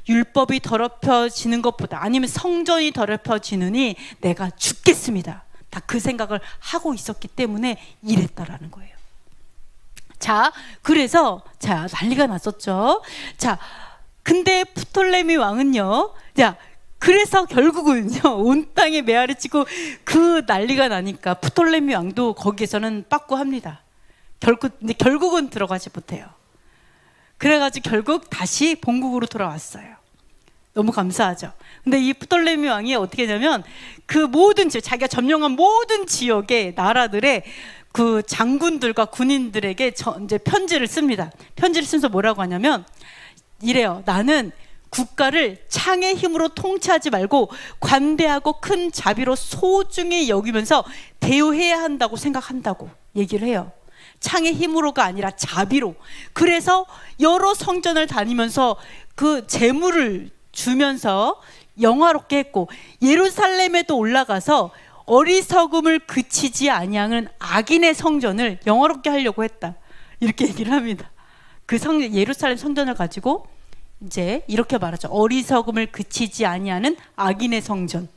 율법이 더럽혀지는 것보다, 아니면 성전이 더럽혀지느니 내가 죽겠습니다, 다 그 생각을 하고 있었기 때문에 이랬다라는 거예요. 자, 그래서 난리가 났었죠. 자, 근데 프톨레미 왕은요, 그래서 결국은요, 온 땅에 메아리치고 그 난리가 나니까 프톨레미 왕도 거기에서는 빠꾸합니다. 근데 결국은 들어가지 못해요. 그래가지고 결국 다시 본국으로 돌아왔어요. 너무 감사하죠. 근데 이 프톨레미 왕이 어떻게 하냐면, 그 모든 자기가 점령한 모든 지역의 나라들의 그 장군들과 군인들에게 이제 편지를 씁니다. 편지를 쓰면서 뭐라고 하냐면 이래요. 나는 국가를 창의 힘으로 통치하지 말고 관대하고 큰 자비로 소중히 여기면서 대우해야 한다고 생각한다고 얘기를 해요. 창의 힘으로가 아니라 자비로. 그래서 여러 성전을 다니면서 그 재물을 주면서 영화롭게 했고, 예루살렘에도 올라가서 어리석음을 그치지 아니하는 악인의 성전을 영화롭게 하려고 했다, 이렇게 얘기를 합니다. 그 예루살렘 성전을 가지고 이제 이렇게 말하죠. 어리석음을 그치지 아니하는 악인의 성전,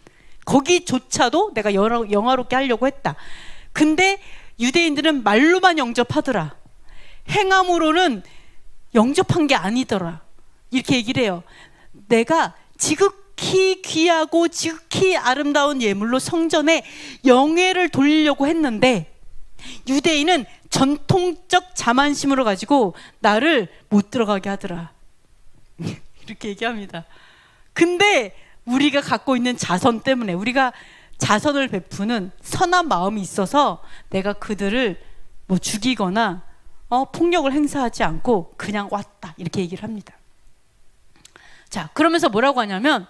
거기조차도 내가 영화롭게 하려고 했다. 근데 유대인들은 말로만 영접하더라, 행함으로는 영접한 게 아니더라, 이렇게 얘기를 해요. 내가 지극히 귀하고 지극히 아름다운 예물로 성전에 영예를 돌리려고 했는데, 유대인은 전통적 자만심으로 가지고 나를 못 들어가게 하더라. 이렇게 얘기합니다. 근데 우리가 갖고 있는 자선 때문에, 우리가 자선을 베푸는 선한 마음이 있어서 내가 그들을 뭐 죽이거나 폭력을 행사하지 않고 그냥 왔다, 이렇게 얘기를 합니다. 자, 그러면서 뭐라고 하냐면,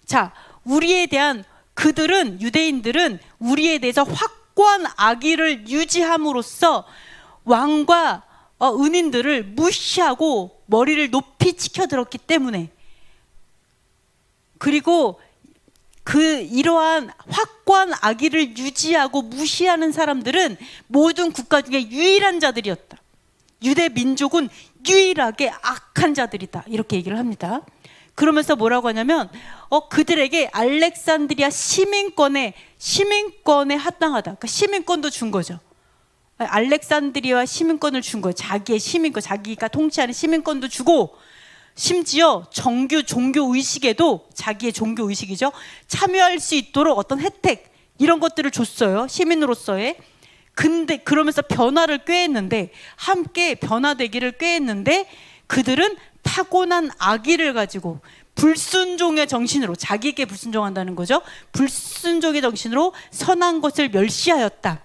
자, 우리에 대한, 그들은, 유대인들은 우리에 대해서 확고한 악의를 유지함으로써 왕과 은인들을 무시하고 머리를 높이 치켜들었기 때문에, 그리고 이러한 확고한 악의를 유지하고 무시하는 사람들은 모든 국가 중에 유일한 자들이었다. 유대 민족은 유일하게 악한 자들이다, 이렇게 얘기를 합니다. 그러면서 뭐라고 하냐면 그들에게 알렉산드리아 시민권에 합당하다. 그러니까 시민권도 준 거죠. 알렉산드리아 시민권을 준 거예요. 자기의 시민권, 자기가 통치하는 시민권도 주고, 심지어 정규 종교 의식에도, 자기의 종교 의식이죠, 참여할 수 있도록 어떤 혜택, 이런 것들을 줬어요, 시민으로서의. 근데 그러면서 변화를 꾀했는데, 함께 변화되기를 꾀했는데, 그들은 타고난 악의를 가지고 불순종의 정신으로, 자기에게 불순종한다는 거죠. 불순종의 정신으로 선한 것을 멸시하였다.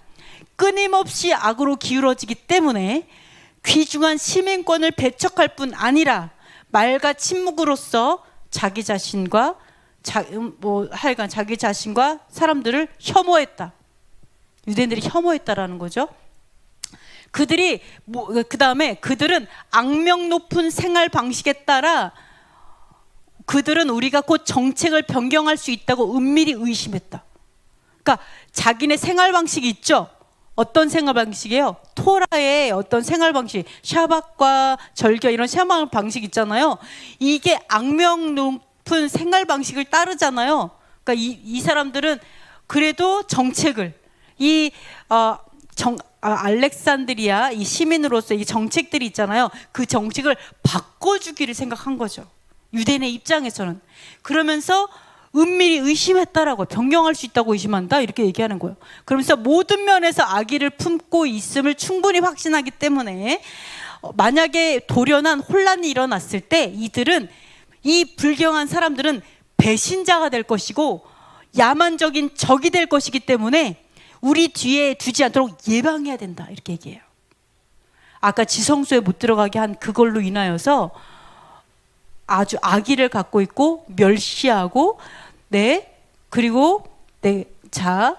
끊임없이 악으로 기울어지기 때문에 귀중한 시민권을 배척할 뿐 아니라 말과 침묵으로써 자기 자신과 하여간 자기 자신과 사람들을 혐오했다. 유대인들이 혐오했다라는 거죠. 그들이 그 다음에 그들은 악명 높은 생활 방식에 따라 그들은 우리가 곧 정책을 변경할 수 있다고 은밀히 의심했다. 그러니까 자기네 생활 방식이 있죠. 어떤 생활 방식이에요? 토라의 어떤 생활 방식, 샤밧과 절겨, 이런 생활 방식 있잖아요. 이게 악명 높은 생활 방식을 따르잖아요. 그러니까 이 사람들은 그래도 정책을, 알렉산드리아 이 시민으로서 이 정책들이 있잖아요. 그 정책을 바꿔주기를 생각한 거죠, 유대인의 입장에서는. 그러면서 은밀히 의심했다라고, 변경할 수 있다고 의심한다, 이렇게 얘기하는 거예요. 그러면서 모든 면에서 악의를 품고 있음을 충분히 확신하기 때문에 만약에 돌연한 혼란이 일어났을 때 이 불경한 사람들은 배신자가 될 것이고 야만적인 적이 될 것이기 때문에 우리 뒤에 두지 않도록 예방해야 된다, 이렇게 얘기해요. 아까 지성소에 못 들어가게 한 그걸로 인하여서 아주 악의를 갖고 있고 멸시하고, 그리고 자,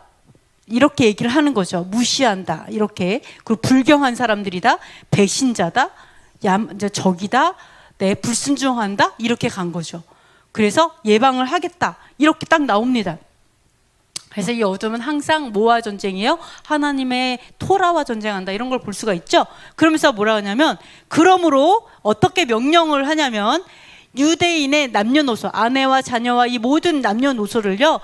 이렇게 얘기를 하는 거죠. 무시한다, 이렇게. 그리고 불경한 사람들이다, 배신자다, 적이다, 불순종한다, 이렇게 간 거죠. 그래서 예방을 하겠다, 이렇게 딱 나옵니다. 그래서 이 어둠은 항상 뭐와 전쟁이에요? 하나님의 토라와 전쟁한다, 이런 걸 볼 수가 있죠. 그러면서 뭐라 하냐면, 그러므로 어떻게 명령을 하냐면, 유대인의 남녀노소, 아내와 자녀와 이 모든 남녀노소를요,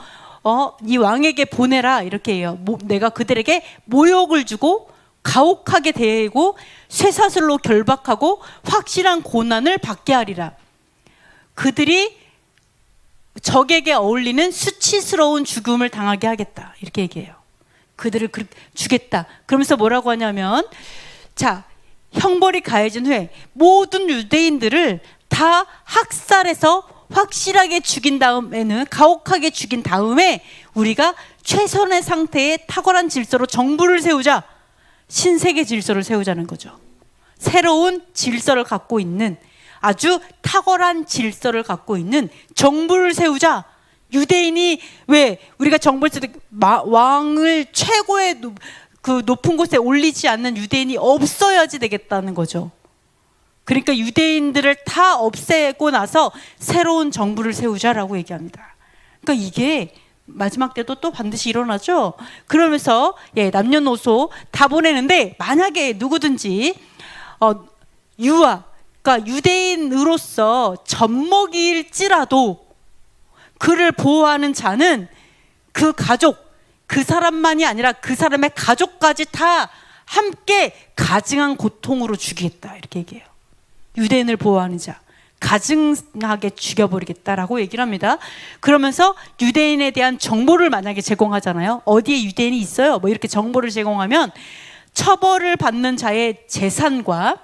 이 왕에게 보내라, 이렇게 해요. 내가 그들에게 모욕을 주고 가혹하게 대하고 쇠사슬로 결박하고 확실한 고난을 받게 하리라. 그들이 적에게 어울리는 수치스러운 죽음을 당하게 하겠다, 이렇게 얘기해요. 그들을 주겠다. 그러면서 뭐라고 하냐면, 자, 형벌이 가해진 후에 모든 유대인들을 다 학살해서 확실하게 죽인 다음에는, 가혹하게 죽인 다음에 우리가 최선의 상태의 탁월한 질서로 정부를 세우자, 신세계 질서를 세우자는 거죠. 새로운 질서를 갖고 있는, 아주 탁월한 질서를 갖고 있는 정부를 세우자. 유대인이 왜 우리가 정부를 세울 때 왕을 최고의 그 높은 곳에 올리지 않는 유대인이 없어야지 되겠다는 거죠. 그러니까 유대인들을 다 없애고 나서 새로운 정부를 세우자라고 얘기합니다. 그러니까 이게 마지막 때도 또 반드시 일어나죠. 그러면서 남녀노소 다 보내는데, 만약에 누구든지 그러니까 유대인으로서 젖먹이일지라도 그를 보호하는 자는 그 가족, 그 사람만이 아니라 그 사람의 가족까지 다 함께 가증한 고통으로 죽이겠다, 이렇게 얘기해요. 유대인을 보호하는 자 가증하게 죽여버리겠다라고 얘기를 합니다. 그러면서 유대인에 대한 정보를 만약에 제공하잖아요. 어디에 유대인이 있어요, 뭐 이렇게 정보를 제공하면 처벌을 받는 자의 재산과,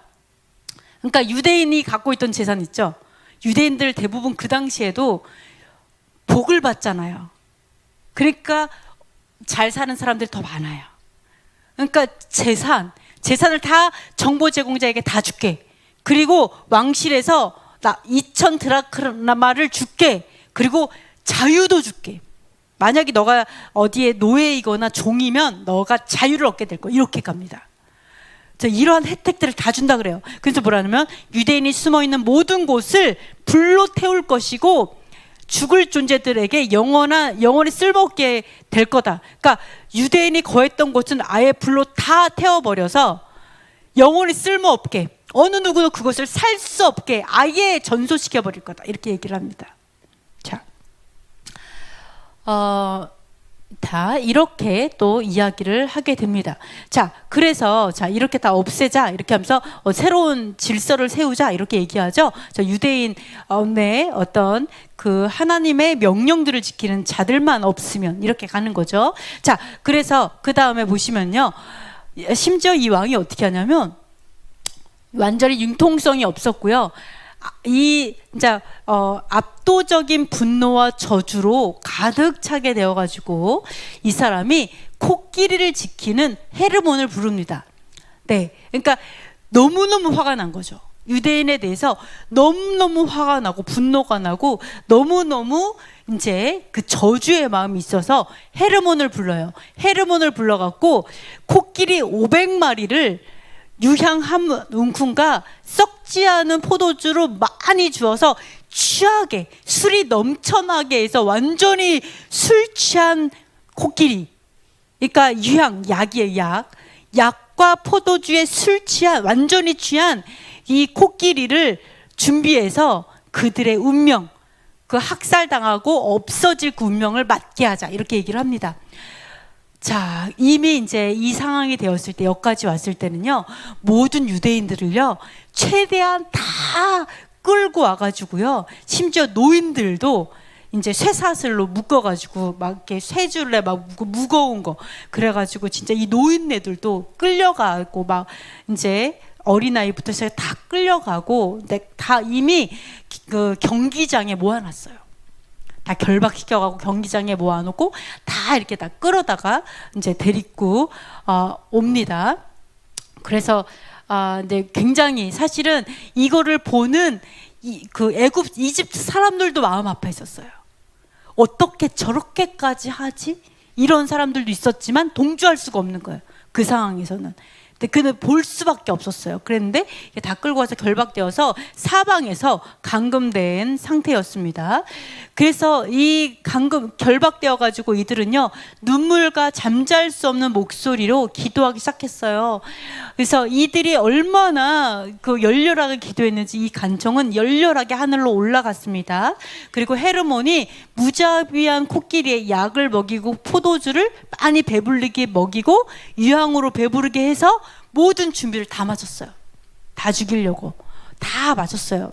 그러니까 유대인이 갖고 있던 재산 있죠. 유대인들 대부분 그 당시에도 복을 받잖아요. 그러니까 잘 사는 사람들이 더 많아요. 그러니까 재산을 다 정보 제공자에게 다 줄게. 그리고 왕실에서 나 2,000 드라크마를 줄게. 그리고 자유도 줄게. 만약에 너가 어디에 노예이거나 종이면 너가 자유를 얻게 될 거야. 이렇게 갑니다. 이러한 혜택들을 다 준다 그래요. 그래서 뭐라냐면 유대인이 숨어있는 모든 곳을 불로 태울 것이고 죽을 존재들에게 영원히 쓸모없게 될 거다. 그러니까 유대인이 거했던 곳은 아예 불로 다 태워버려서 영원히 쓸모없게, 어느 누구도 그것을 살 수 없게 아예 전소시켜버릴 거다. 이렇게 얘기를 합니다. 자, 다 이렇게 또 이야기를 하게 됩니다. 자, 그래서 이렇게 다 없애자 이렇게 하면서 새로운 질서를 세우자 이렇게 얘기하죠. 유대인의 어떤 그 하나님의 명령들을 지키는 자들만 없으면 이렇게 가는 거죠. 자, 그래서 그 다음에 보시면요, 심지어 이 왕이 어떻게 하냐면 완전히 융통성이 없었고요. 압도적인 분노와 저주로 가득 차게 되어가지고 이 사람이 코끼리를 지키는 헤르몬을 부릅니다. 네, 그러니까 너무너무 화가 난 거죠. 유대인에 대해서 너무너무 화가 나고 분노가 나고 너무너무 이제 그 저주의 마음이 있어서 헤르몬을 불러요. 헤르몬을 불러갖고 코끼리 500마리를 유향 한 움큼과 썩지 않은 포도주로 많이 주어서 취하게, 술이 넘쳐나게 해서 완전히 술 취한 코끼리, 그러니까 유향, 약이에요. 약과 포도주에 술 취한, 완전히 취한 이 코끼리를 준비해서 그들의 운명, 그 학살당하고 없어질 그 운명을 맞게 하자 이렇게 얘기를 합니다. 자, 이미 이제 이 상황이 되었을 때, 여기까지 왔을 때는요, 모든 유대인들을요, 최대한 다 끌고 와가지고요, 심지어 노인들도 이제 쇠사슬로 묶어가지고 막 이렇게 쇠줄에 막 무거운 거, 그래가지고 진짜 이 노인네들도 끌려가고 막 이제 어린아이부터 해서 다 끌려가고, 근데 다 이미 그 경기장에 모아놨어요. 다 결박시켜가고 경기장에 모아놓고 다 이렇게 다 끌어다가 이제 데리고 옵니다. 그래서 근데 굉장히 사실은 이거를 보는 그 이집트 사람들도 마음 아파했었어요. 어떻게 저렇게까지 하지? 이런 사람들도 있었지만 동조할 수가 없는 거예요. 그 상황에서는. 근데 그는 볼 수밖에 없었어요. 그랬는데 다 끌고 와서 결박되어서 사방에서 감금된 상태였습니다. 그래서 이 결박되어 가지고 이들은요, 눈물과 잠잘 수 없는 목소리로 기도하기 시작했어요. 그래서 이들이 얼마나 그 열렬하게 기도했는지 이 간청은 열렬하게 하늘로 올라갔습니다. 그리고 헤르몬이 무자비한 코끼리에 약을 먹이고 포도주를 많이 배부르게 먹이고 유향으로 배부르게 해서 모든 준비를 다 마쳤어요. 다 죽이려고 다 마쳤어요.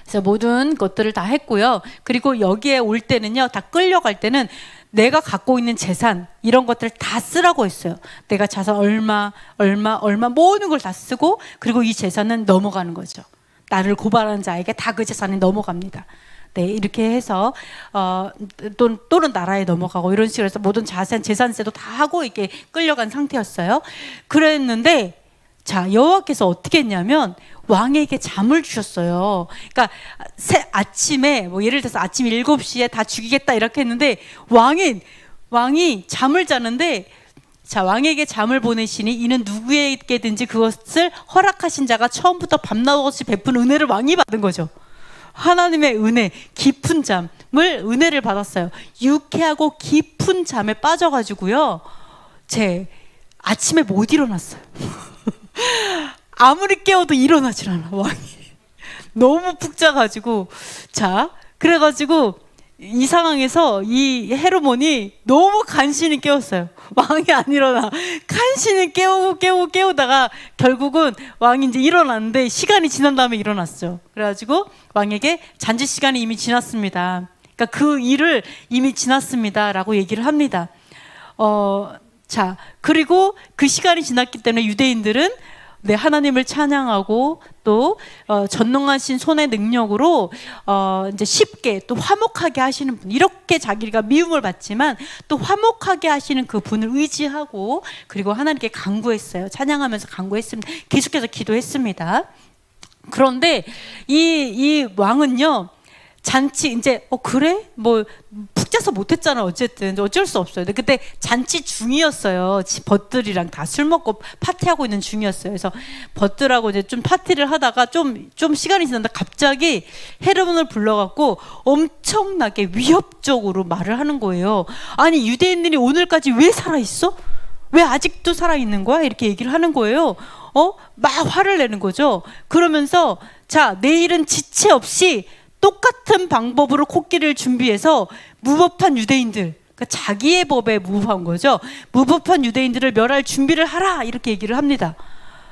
그래서 모든 것들을 다 했고요. 그리고 여기에 올 때는요, 다 끌려갈 때는 내가 갖고 있는 재산 이런 것들을 다 쓰라고 했어요. 내가 자산 얼마 모든 걸 다 쓰고, 그리고 이 재산은 넘어가는 거죠. 나를 고발하는 자에게 다 그 재산이 넘어갑니다. 네, 이렇게 해서 또는 나라에 넘어가고 이런 식으로 해서 모든 재산세도 다 하고 이렇게 끌려간 상태였어요. 그랬는데 자, 여호와께서 어떻게 했냐면 왕에게 잠을 주셨어요. 그러니까 아침에 뭐 예를 들어서 아침 7시에 다 죽이겠다 이렇게 했는데 왕이 잠을 자는데, 자, 왕에게 잠을 보내시니 이는 누구에게든지 그것을 허락하신 자가 처음부터 밤낮없이 베푼 은혜를 왕이 받은 거죠. 하나님의 은혜, 깊은 잠을 은혜를 받았어요. 유쾌하고 깊은 잠에 빠져가지고요, 아침에 못 일어났어요. 아무리 깨워도 일어나질 않아, 왕이. 너무 푹 자가지고. 자, 그래가지고 이 상황에서 이 헤르몬이 너무 간신히 깨웠어요. 왕이 안 일어나. 간신히 깨우다가 결국은 왕이 이제 일어났는데 시간이 지난 다음에 일어났죠. 그래가지고 왕에게 잔치 시간이 이미 지났습니다. 그러니까 그 일을 이미 지났습니다라고 얘기를 합니다. 자, 그리고 그 시간이 지났기 때문에 유대인들은 네, 하나님을 찬양하고 또 전능하신 손의 능력으로 이제 쉽게 또 화목하게 하시는 분, 이렇게 자기가 미움을 받지만 또 화목하게 하시는 그 분을 의지하고 그리고 하나님께 간구했어요. 찬양하면서 간구했습니다. 계속해서 기도했습니다. 그런데 이 왕은요, 잔치 이제 그래? 뭐 푹 자서 못했잖아. 어쨌든 어쩔 수 없어요. 근데 그때 잔치 중이었어요. 벗들이랑 다 술 먹고 파티하고 있는 중이었어요. 그래서 벗들하고 이제 좀 파티를 하다가 좀 시간이 지났는데 갑자기 헤롯을 불러갖고 엄청나게 위협적으로 말을 하는 거예요. 아니, 유대인들이 오늘까지 왜 살아있어? 왜 아직도 살아있는 거야? 이렇게 얘기를 하는 거예요. 막 화를 내는 거죠. 그러면서 자, 내일은 지체 없이 똑같은 방법으로 코끼리를 준비해서 무법한 유대인들, 그러니까 자기의 법에 무법한 거죠. 무법한 유대인들을 멸할 준비를 하라, 이렇게 얘기를 합니다.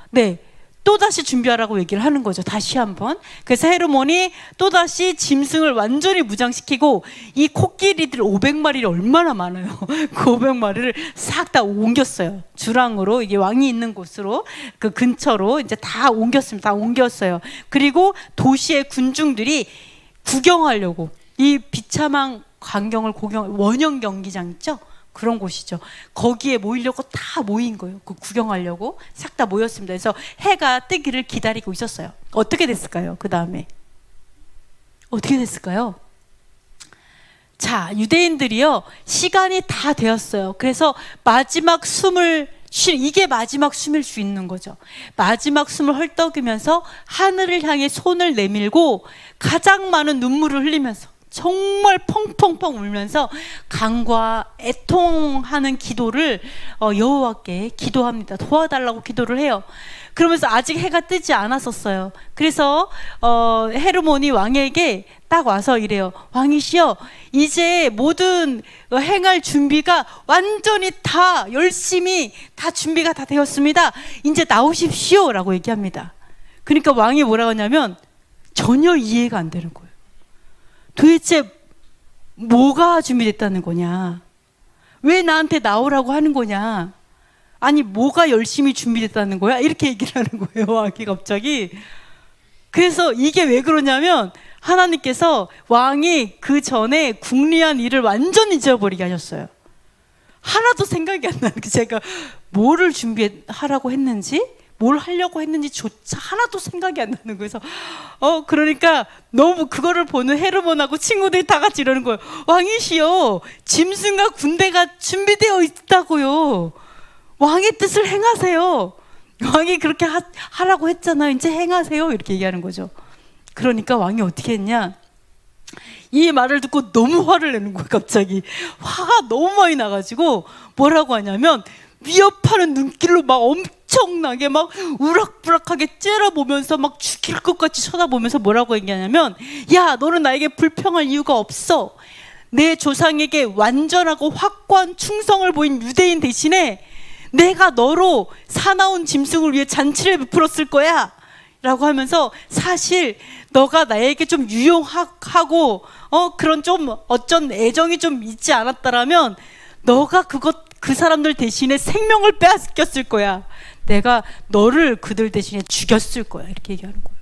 네, 또다시 준비하라고 얘기를 하는 거죠. 다시 한번. 그래서 헤롯이 또다시 짐승을 완전히 무장시키고 이 코끼리들 500마리를 얼마나 많아요. 그 500마리를 싹 다 옮겼어요. 주랑으로, 이게 왕이 있는 곳으로, 그 근처로 이제 다 옮겼습니다. 다 옮겼어요. 그리고 도시의 군중들이 구경하려고, 이 비참한 광경을 원형 경기장 있죠? 그런 곳이죠. 거기에 모이려고 다 모인 거예요. 그 구경하려고 싹 다 모였습니다. 그래서 해가 뜨기를 기다리고 있었어요. 어떻게 됐을까요? 그 다음에 어떻게 됐을까요? 자, 유대인들이요, 시간이 다 되었어요. 그래서 마지막 숨을 이게 마지막 숨일 수 있는 거죠. 마지막 숨을 헐떡이면서 하늘을 향해 손을 내밀고 가장 많은 눈물을 흘리면서 정말 펑펑펑 울면서 간과 애통하는 기도를 여호와께 기도합니다. 도와달라고 기도를 해요. 그러면서 아직 해가 뜨지 않았었어요. 그래서 헤롯이 왕에게 딱 와서 이래요. 왕이시여, 이제 모든 행할 준비가 완전히 다 열심히 다 준비가 다 되었습니다. 이제 나오십시오 라고 얘기합니다. 그러니까 왕이 뭐라고 하냐면 전혀 이해가 안 되는 거예요. 도대체 뭐가 준비됐다는 거냐? 왜 나한테 나오라고 하는 거냐? 아니, 뭐가 열심히 준비됐다는 거야? 이렇게 얘기를 하는 거예요, 왕이 갑자기. 그래서 이게 왜 그러냐면 하나님께서 왕이 그 전에 궁리한 일을 완전히 잊어버리게 하셨어요. 하나도 생각이 안 나는 게, 제가 뭐를 준비하라고 했는지, 뭘 하려고 했는지조차 하나도 생각이 안 나는 거예요. 그래서 그러니까 너무 그거를 보는 헤롯하고 친구들이 다 같이 이러는 거예요. 왕이시여, 짐승과 군대가 준비되어 있다고요. 왕의 뜻을 행하세요. 왕이 그렇게 하라고 했잖아요. 이제 행하세요. 이렇게 얘기하는 거죠. 그러니까 왕이 어떻게 했냐, 이 말을 듣고 너무 화를 내는 거예요. 갑자기 화가 너무 많이 나가지고 뭐라고 하냐면 위협하는 눈길로 막 엄청나게 막 우락부락하게 째려보면서 막 죽일 것 같이 쳐다보면서 뭐라고 얘기하냐면, 야, 너는 나에게 불평할 이유가 없어. 내 조상에게 완전하고 확고한 충성을 보인 유대인 대신에 내가 너로 사나운 짐승을 위해 잔치를 베풀었을 거야 라고 하면서, 사실 너가 나에게 좀 유용하고 그런 좀 어쩐 애정이 좀 있지 않았다라면 너가 그 사람들 대신에 생명을 빼앗겼을 거야. 내가 너를 그들 대신에 죽였을 거야. 이렇게 얘기하는 거예요.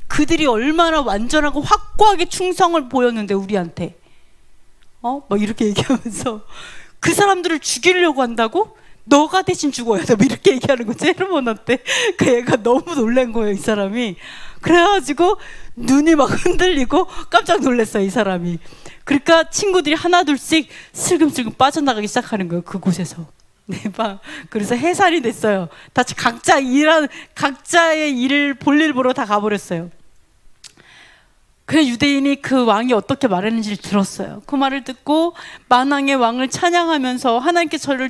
그들이 얼마나 완전하고 확고하게 충성을 보였는데 우리한테 막 이렇게 얘기하면서 그 사람들을 죽이려고 한다고? 너가 대신 죽어야 돼. 뭐 이렇게 얘기하는 거지, 헤롯한테. 그 애가 너무 놀란 거예요, 이 사람이. 그래가지고 눈이 막 흔들리고 깜짝 놀랐어요, 이 사람이. 그러니까 친구들이 하나둘씩 슬금슬금 빠져나가기 시작하는 거예요, 그곳에서. 네, 막 그래서 해산이 됐어요. 다 각자의 일을 볼일 보러 다 가버렸어요. 그래, 유대인이 그 왕이 어떻게 말했는지를 들었어요. 그 말을 듣고 만왕의 왕을 찬양하면서 하나님께 저를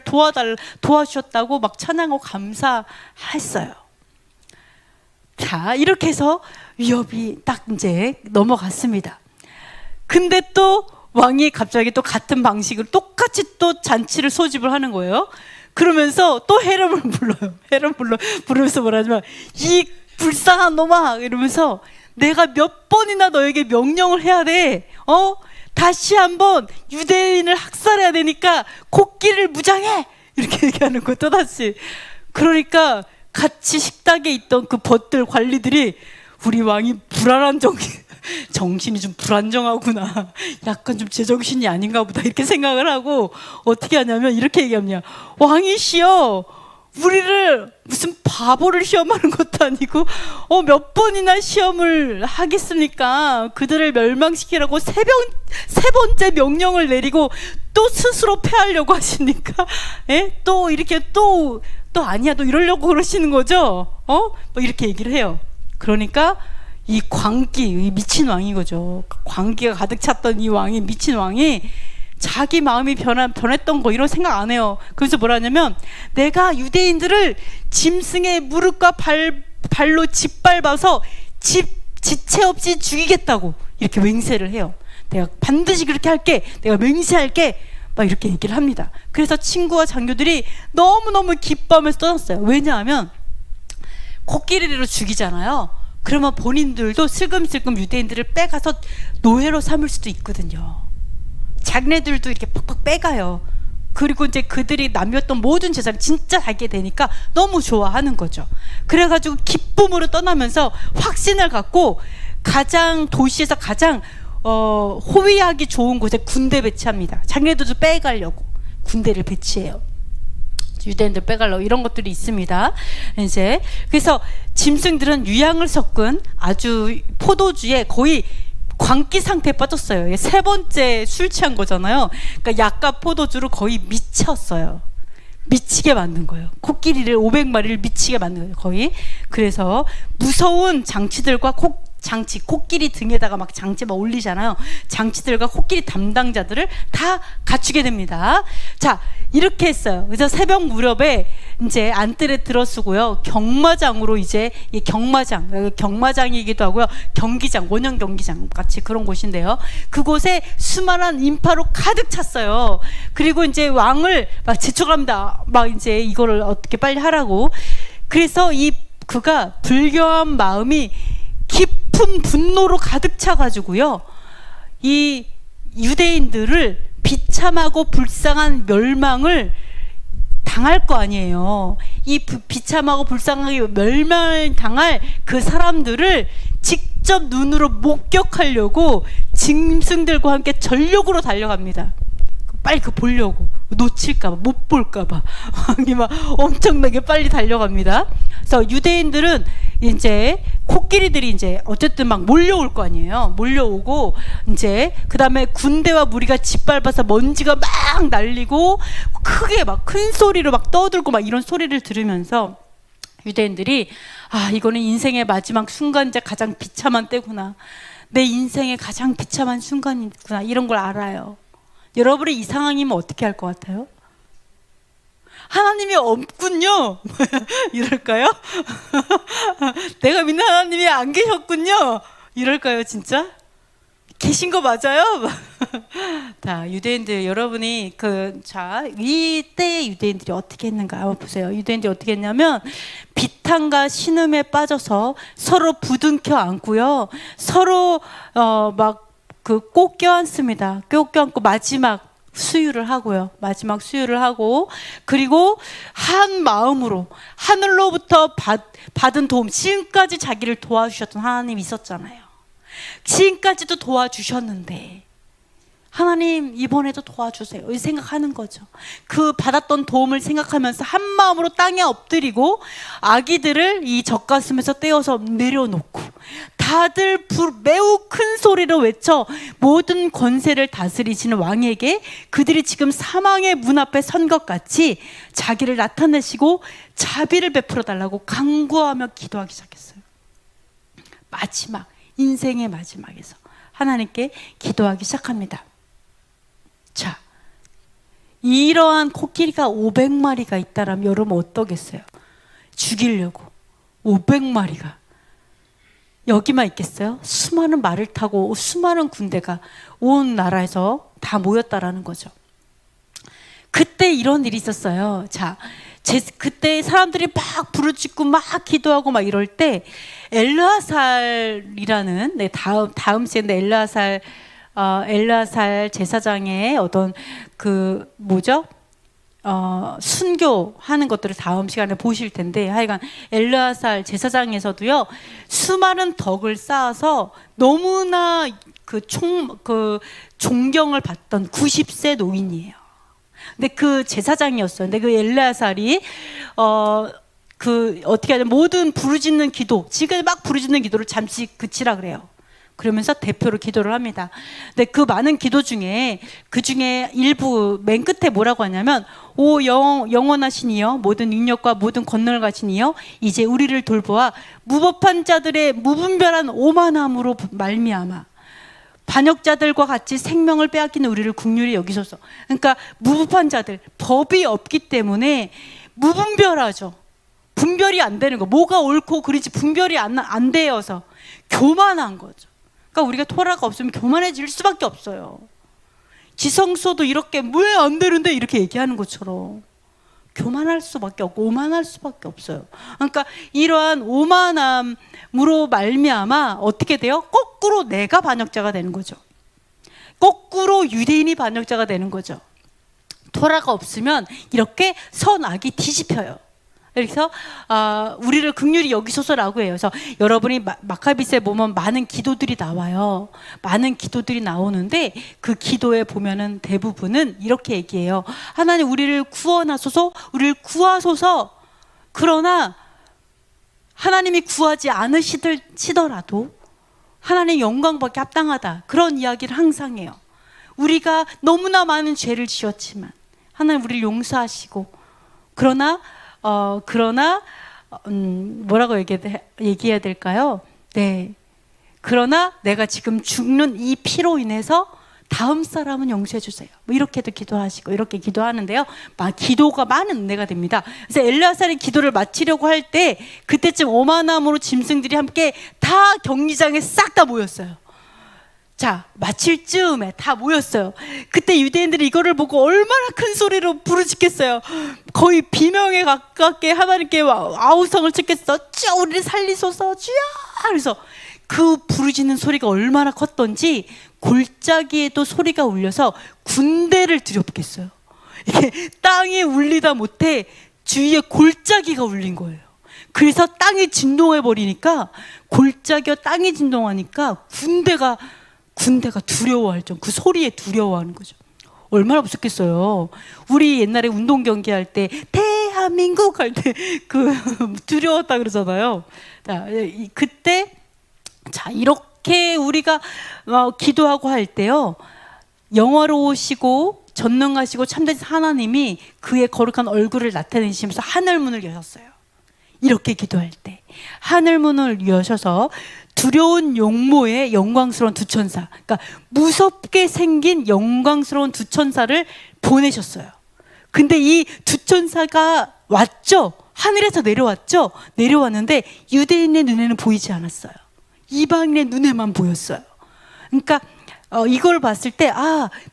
도와주셨다고 막 찬양하고 감사했어요. 자, 이렇게 해서 위협이 딱 이제 넘어갔습니다. 근데 또 왕이 갑자기 또 같은 방식으로 똑같이 또 잔치를 소집을 하는 거예요. 그러면서 또 헤롯을 불러요. 부르면서 뭐라냐면, 이 불쌍한 놈아, 이러면서 내가 몇 번이나 너에게 명령을 해야 돼. 다시 한번 유대인을 학살해야 되니까 코끼리를 무장해. 이렇게 얘기하는 거 또다시. 그러니까 같이 식탁에 있던 그 벗들 관리들이 우리 왕이 불안한 정신이 좀 불안정하구나. 약간 좀 제정신이 아닌가 보다. 이렇게 생각을 하고 어떻게 하냐면 이렇게 얘기합니다. 왕이시여, 우리를 무슨 바보를 시험하는 것도 아니고 몇 번이나 시험을 하겠습니까? 그들을 멸망시키라고 세 번째 명령을 내리고 또 스스로 패하려고 하시니까 또 이렇게 또 아니야, 또 이러려고 그러시는 거죠? 뭐 이렇게 얘기를 해요. 그러니까 이 광기, 이 미친 왕인 거죠. 광기가 가득 찼던 이 왕이, 미친 왕이 자기 마음이 변했던 거 이런 생각 안 해요. 그래서 뭐라 하냐면, 내가 유대인들을 짐승의 무릎과 발로 짓밟아서 지체 없이 죽이겠다고 이렇게 맹세를 해요. 내가 반드시 그렇게 할게, 내가 맹세할게, 막 이렇게 얘기를 합니다. 그래서 친구와 장교들이 너무너무 기뻐하면서 떠났어요. 왜냐하면 코끼리로 죽이잖아요. 그러면 본인들도 슬금슬금 유대인들을 빼가서 노예로 삼을 수도 있거든요. 자기네들도 이렇게 팍팍 빼가요. 그리고 이제 그들이 남겼던 모든 재산을 진짜 달게 되니까 너무 좋아하는 거죠. 그래가지고 기쁨으로 떠나면서 확신을 갖고 도시에서 가장 호위하기 좋은 곳에 군대 배치합니다. 자기네들도 빼가려고 군대를 배치해요. 유대인들 빼가려고 이런 것들이 있습니다. 이제 그래서 짐승들은 유향을 섞은 아주 포도주에 거의 광기 상태에 빠졌어요. 세 번째 술 취한 거잖아요. 그러니까 약과 포도주로 거의 미쳤어요. 미치게 만든 거예요. 코끼리를 500마리를 미치게 만든 거예요. 거의. 그래서 무서운 장치들과 코끼리 등에다가 막 장치 막 올리잖아요. 장치들과 코끼리 담당자들을 다 갖추게 됩니다. 자, 이렇게 했어요. 그래서 새벽 무렵에 이제 안뜰에 들어서고요. 경마장으로 이제 이 경마장이기도 하고요. 경기장, 원형 경기장 같이 그런 곳인데요. 그곳에 수많은 인파로 가득 찼어요. 그리고 이제 왕을 막 재촉합니다. 막 이제 이거를 어떻게 빨리 하라고. 그래서 그가 불교한 마음이 깊은 분노로 가득 차가지고요, 이 유대인들을 비참하고 불쌍한 멸망을 당할 거 아니에요. 이 비참하고 불쌍하게 멸망당할 그 사람들을 직접 눈으로 목격하려고 짐승들과 함께 전력으로 달려갑니다. 빨리 보려고, 놓칠까봐, 못 볼까봐 막 엄청나게 빨리 달려갑니다. 그래서 유대인들은 이제 코끼리들이 이제 어쨌든 막 몰려올 거 아니에요. 몰려오고 이제 그 다음에 군대와 무리가 짓밟아서 먼지가 막 날리고 크게 막 큰 소리로 막 떠들고 막 이런 소리를 들으면서 유대인들이 이거는 인생의 마지막 순간이자 가장 비참한 때구나. 내 인생의 가장 비참한 순간이구나. 이런 걸 알아요. 여러분이 이 상황이면 어떻게 할 것 같아요? 하나님이 없군요. 이럴까요? 내가 믿는 하나님이 안 계셨군요. 이럴까요, 진짜? 계신 거 맞아요? 자, 유대인들 여러분이 이때 유대인들이 어떻게 했는가 한번 보세요. 유대인들이 어떻게 했냐면 비탄과 신음에 빠져서 서로 부둥켜 안고요. 서로 꼭 껴안습니다. 꼭 껴안고 마지막 수유를 하고 그리고 한 마음으로 하늘로부터 받은 도움, 지금까지 자기를 도와주셨던 하나님이 있었잖아요. 지금까지도 도와주셨는데 하나님 이번에도 도와주세요 이 생각하는 거죠. 그 받았던 도움을 생각하면서 한 마음으로 땅에 엎드리고 아기들을 이 젖가슴에서 떼어서 내려놓고 다들 매우 큰 소리로 외쳐 모든 권세를 다스리시는 왕에게 그들이 지금 사망의 문 앞에 선 것 같이 자기를 나타내시고 자비를 베풀어 달라고 간구하며 기도하기 시작했어요. 인생의 마지막에서 하나님께 기도하기 시작합니다. 자, 이러한 코끼리가 500마리가 있다라면 여러분 어떠겠어요? 죽이려고 500마리가 여기만 있겠어요? 수많은 말을 타고 수많은 군대가 온 나라에서 다 모였다라는 거죠. 그때 이런 일이 있었어요. 자, 그때 사람들이 막 부르짖고 막 기도하고 막 이럴 때 엘르아살이라는 다음 시대인데 엘르아살 제사장의 어떤 순교하는 것들을 다음 시간에 보실 텐데, 하여간 엘르아살 제사장에서도요 수많은 덕을 쌓아서 너무나 그 존경을 받던 90세 노인이에요. 근데 그 제사장이었어요. 근데 그 엘르아살이 어떻게 하냐, 모든 부르짖는 기도, 지금 막 부르짖는 기도를 잠시 그치라 그래요. 그러면서 대표로 기도를 합니다. 근데 그 많은 기도 중에 그 중에 일부 맨 끝에 뭐라고 하냐면, 오 영원하신 이여, 모든 능력과 모든 권능을 가진 이여, 이제 우리를 돌보아 무법한 자들의 무분별한 오만함으로 말미암아 반역자들과 같이 생명을 빼앗기는 우리를 긍휼히 여기소서. 그러니까 무법한 자들, 법이 없기 때문에 무분별하죠. 분별이 안 되는 거, 뭐가 옳고 그르지 분별이 안 되어서 교만한 거죠. 그러니까 우리가 토라가 없으면 교만해질 수밖에 없어요. 지성소도 이렇게 왜 안 되는데 이렇게 얘기하는 것처럼 교만할 수밖에 없고 오만할 수밖에 없어요. 그러니까 이러한 오만함으로 말미암아 어떻게 돼요? 거꾸로 내가 반역자가 되는 거죠. 거꾸로 유대인이 반역자가 되는 거죠. 토라가 없으면 이렇게 선악이 뒤집혀요. 그래서 우리를 긍휼히 여기소서라고 해요. 그래서 여러분이 마카비스에 보면 많은 기도들이 나와요. 많은 기도들이 나오는데 그 기도에 보면은 대부분은 이렇게 얘기해요. 하나님 우리를 구원하소서, 우리를 구하소서. 그러나 하나님이 구하지 않으시더라도 하나님 영광받기 합당하다, 그런 이야기를 항상 해요. 우리가 너무나 많은 죄를 지었지만 하나님 우리를 용서하시고, 그러나 뭐라고 얘기해야 될까요? 네. 그러나 내가 지금 죽는 이 피로 인해서 다음 사람은 용서해 주세요. 뭐 이렇게도 기도하시고 이렇게 기도하는데요. 기도가 많은 은혜가 됩니다. 그래서 엘르아살이 기도를 마치려고 할 때 그때쯤 오만함으로 짐승들이 함께 다 경기장에 싹 다 모였어요. 자, 마칠 즈음에 다 모였어요. 그때 유대인들이 이거를 보고 얼마나 큰 소리로 부르짖겠어요. 거의 비명에 가깝게 하나님께 아우성을 쳤겠어. 주여 우리를 살리소서, 주여. 그래서 그 부르짖는 소리가 얼마나 컸던지 골짜기에도 소리가 울려서 군대를 두렵겠어요. 이게 땅이 울리다 못해 주위에 골짜기가 울린 거예요. 그래서 땅이 진동해 버리니까, 골짜기와 땅이 진동하니까 군대가 두려워할 정도, 그 소리에 두려워하는 거죠. 얼마나 무섭겠어요. 우리 옛날에 운동 경기 할 때 대한민국 할 때 두려웠다 그러잖아요. 자, 그때 자 이렇게 우리가 기도하고 할 때요, 영화로우시고 전능하시고 참된 하나님이 그의 거룩한 얼굴을 나타내시면서 하늘문을 여셨어요. 이렇게 기도할 때 하늘문을 여셔서 두려운 용모의 영광스러운 두 천사, 그러니까 무섭게 생긴 영광스러운 두 천사를 보내셨어요. 근데 이 두 천사가 왔죠. 하늘에서 내려왔죠. 내려왔는데 유대인의 눈에는 보이지 않았어요. 이방인의 눈에만 보였어요. 그러니까 이걸 봤을 때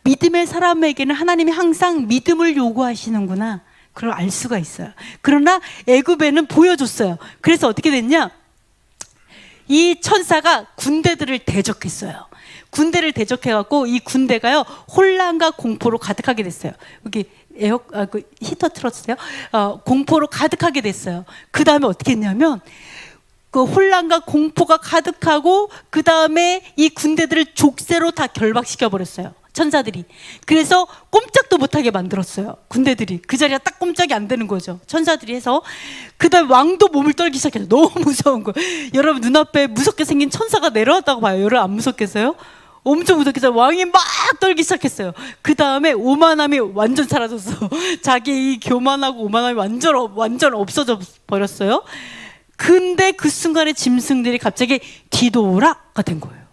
믿음의 사람에게는 하나님이 항상 믿음을 요구하시는구나, 그걸 알 수가 있어요. 그러나 애굽에는 보여줬어요. 그래서 어떻게 됐냐, 이 천사가 군대들을 대적했어요. 군대를 대적해갖고 이 군대가요 혼란과 공포로 가득하게 됐어요. 여기 히터 틀었어요. 공포로 가득하게 됐어요. 그 다음에 어떻게 했냐면, 그 혼란과 공포가 가득하고 그 다음에 이 군대들을 족쇄로 다 결박시켜 버렸어요, 천사들이. 그래서 꼼짝도 못하게 만들었어요. 군대들이 그 자리가 딱 꼼짝이 안 되는 거죠, 천사들이 해서. 그 다음에 왕도 몸을 떨기 시작해서 너무 무서운 거예요. 여러분 눈앞에 무섭게 생긴 천사가 내려왔다고 봐요. 여러분 안 무섭겠어요? 엄청 무섭겠어요. 왕이 막 떨기 시작했어요. 그 다음에 오만함이 완전 사라졌어. 자기 이 교만하고 오만함이 완전 없어져 버렸어요. 근데 그 순간에 짐승들이 갑자기 뒤돌아가 된 거예요.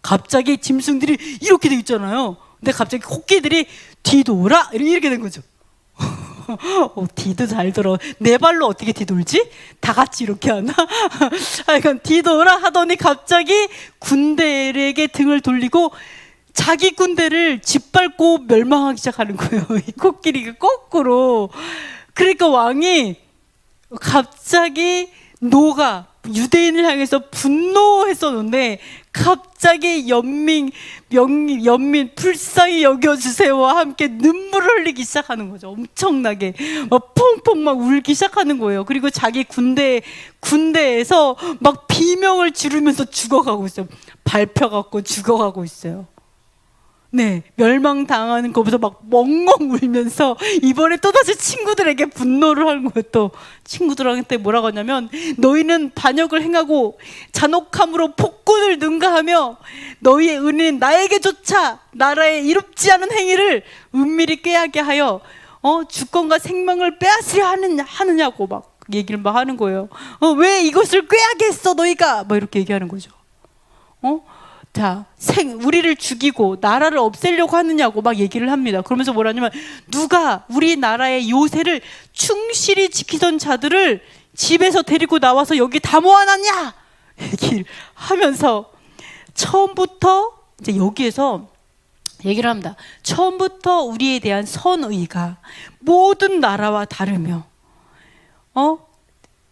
갑자기 짐승들이 이렇게 돼 있잖아요. 근데 갑자기 코끼들이 뒤돌아 이렇게 된 거죠. 뒤도 잘 들어. 네 발로 어떻게 뒤돌지? 다 같이 이렇게 하나? 하여간 뒤돌아 하더니 갑자기 군대에게 등을 돌리고 자기 군대를 짓밟고 멸망하기 시작하는 거예요. 이 코끼리가 거꾸로. 그러니까 왕이 갑자기 유대인을 향해서 분노했었는데 갑자기 연민 불쌍히 여겨주세요와 함께 눈물을 흘리기 시작하는 거죠. 엄청나게 막 펑펑 막 울기 시작하는 거예요. 그리고 자기 군대에서 막 비명을 지르면서 죽어가고 있어요. 밟혀갖고 죽어가고 있어요. 네, 멸망당하는 것보다 막 멍멍 울면서 이번에 또다시 친구들에게 분노를 하는 거예요. 또 친구들한테 뭐라고 하냐면, 너희는 반역을 행하고 잔혹함으로 폭군을 능가하며 너희의 은혜는 나에게조차 나라에 이롭지 않은 행위를 은밀히 꾀하게 하여 주권과 생명을 빼앗으려 하느냐고 막 얘기를 막 하는 거예요. 왜 이것을 꾀하게 했어 너희가, 뭐 이렇게 얘기하는 거죠. 자, 우리를 죽이고 나라를 없애려고 하느냐고 막 얘기를 합니다. 그러면서 뭐라냐면, 누가 우리나라의 요새를 충실히 지키던 자들을 집에서 데리고 나와서 여기 다 모아놨냐 얘기를 하면서, 처음부터 이제 여기에서 얘기를 합니다. 처음부터 우리에 대한 선의가 모든 나라와 다르며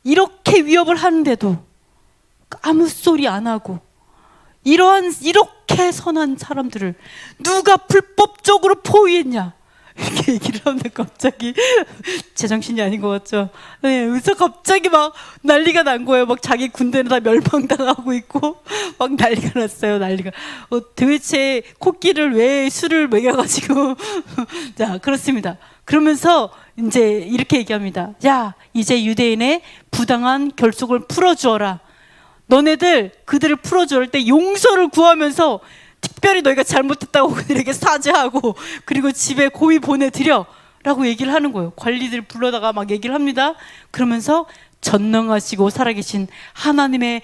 이렇게 위협을 하는데도 아무 소리 안 하고, 이렇게 선한 사람들을 누가 불법적으로 포위했냐 이렇게 얘기를 하는데, 갑자기 제정신이 아닌 것 같죠. 네, 그래서 갑자기 막 난리가 난 거예요. 막 자기 군대는 다 멸망당하고 있고 막 난리가 났어요. 난리가. 도대체 코끼리를 왜 술을 먹여가지고 자, 그렇습니다. 그러면서 이제 이렇게 얘기합니다. 야, 이제 유대인의 부당한 결속을 풀어주어라. 너네들 그들을 풀어줄 때 용서를 구하면서 특별히 너희가 잘못했다고 그들에게 사죄하고, 그리고 집에 고이 보내드려 라고 얘기를 하는 거예요. 관리들 불러다가 막 얘기를 합니다. 그러면서 전능하시고 살아계신 하늘의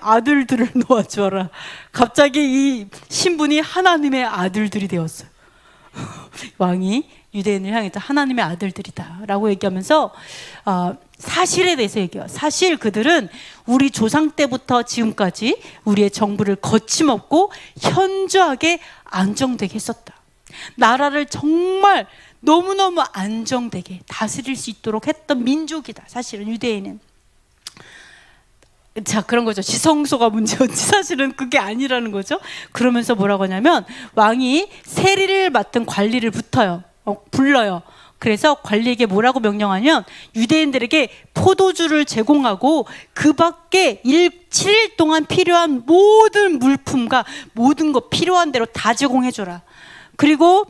아들들을 놓아주어라. 갑자기 이 신분이 하나님의 아들들이 되었어요. 왕이 유대인을 향해서 하나님의 아들들이다 라고 얘기하면서 사실에 대해서 얘기해요. 사실 그들은 우리 조상 때부터 지금까지 우리의 정부를 거침없고 현저하게 안정되게 했었다. 나라를 정말 너무너무 안정되게 다스릴 수 있도록 했던 민족이다. 사실은 유대인은. 자, 그런 거죠. 지성소가 문제였지 사실은 그게 아니라는 거죠. 그러면서 뭐라고 하냐면, 왕이 세리를 맡은 관리를 불러요. 그래서 관리에게 뭐라고 명령하면, 유대인들에게 포도주를 제공하고 그 밖에 7일 동안 필요한 모든 물품과 모든 거 필요한 대로 다 제공해줘라. 그리고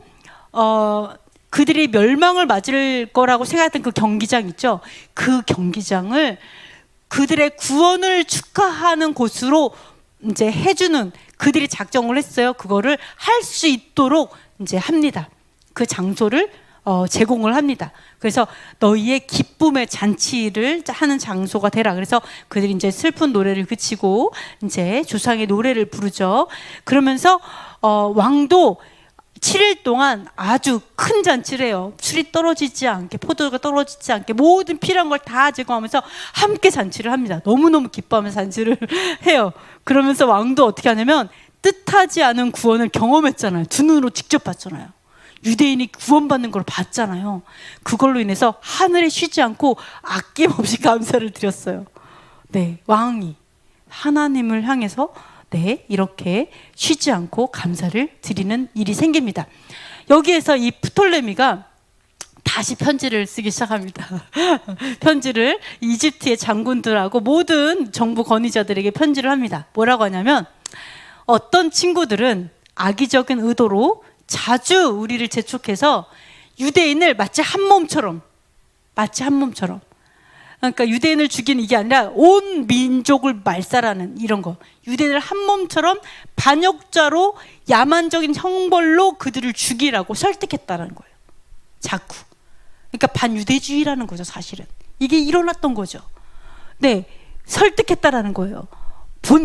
그들이 멸망을 맞을 거라고 생각했던 그 경기장 있죠. 그 경기장을 그들의 구원을 축하하는 곳으로 이제 해주는, 그들이 작정을 했어요. 그거를 할 수 있도록 이제 합니다. 그 장소를 제공을 합니다. 그래서 너희의 기쁨의 잔치를 하는 장소가 되라. 그래서 그들이 이제 슬픈 노래를 그치고 이제 조상의 노래를 부르죠. 그러면서 왕도 7일 동안 아주 큰 잔치를 해요. 술이 떨어지지 않게, 포도가 떨어지지 않게 모든 필요한 걸 다 제공하면서 함께 잔치를 합니다. 너무너무 기뻐하면서 잔치를 해요. 그러면서 왕도 어떻게 하냐면, 뜻하지 않은 구원을 경험했잖아요. 두 눈으로 직접 봤잖아요. 유대인이 구원받는 걸 봤잖아요. 그걸로 인해서 하늘에 쉬지 않고 아낌없이 감사를 드렸어요. 네, 왕이 하나님을 향해서 이렇게 쉬지 않고 감사를 드리는 일이 생깁니다. 여기에서 이 프톨레미가 다시 편지를 쓰기 시작합니다. 편지를 이집트의 장군들하고 모든 정부 권위자들에게 편지를 합니다. 뭐라고 하냐면, 어떤 친구들은 악의적인 의도로 자주 우리를 재촉해서 유대인을 마치 한 몸처럼, 그러니까 유대인을 죽이는 이게 아니라 온 민족을 말살하는 이런 거, 유대인을 한 몸처럼 반역자로 야만적인 형벌로 그들을 죽이라고 설득했다는 거예요. 자꾸. 그러니까 반유대주의라는 거죠. 사실은 이게 일어났던 거죠. 네, 설득했다라는 거예요.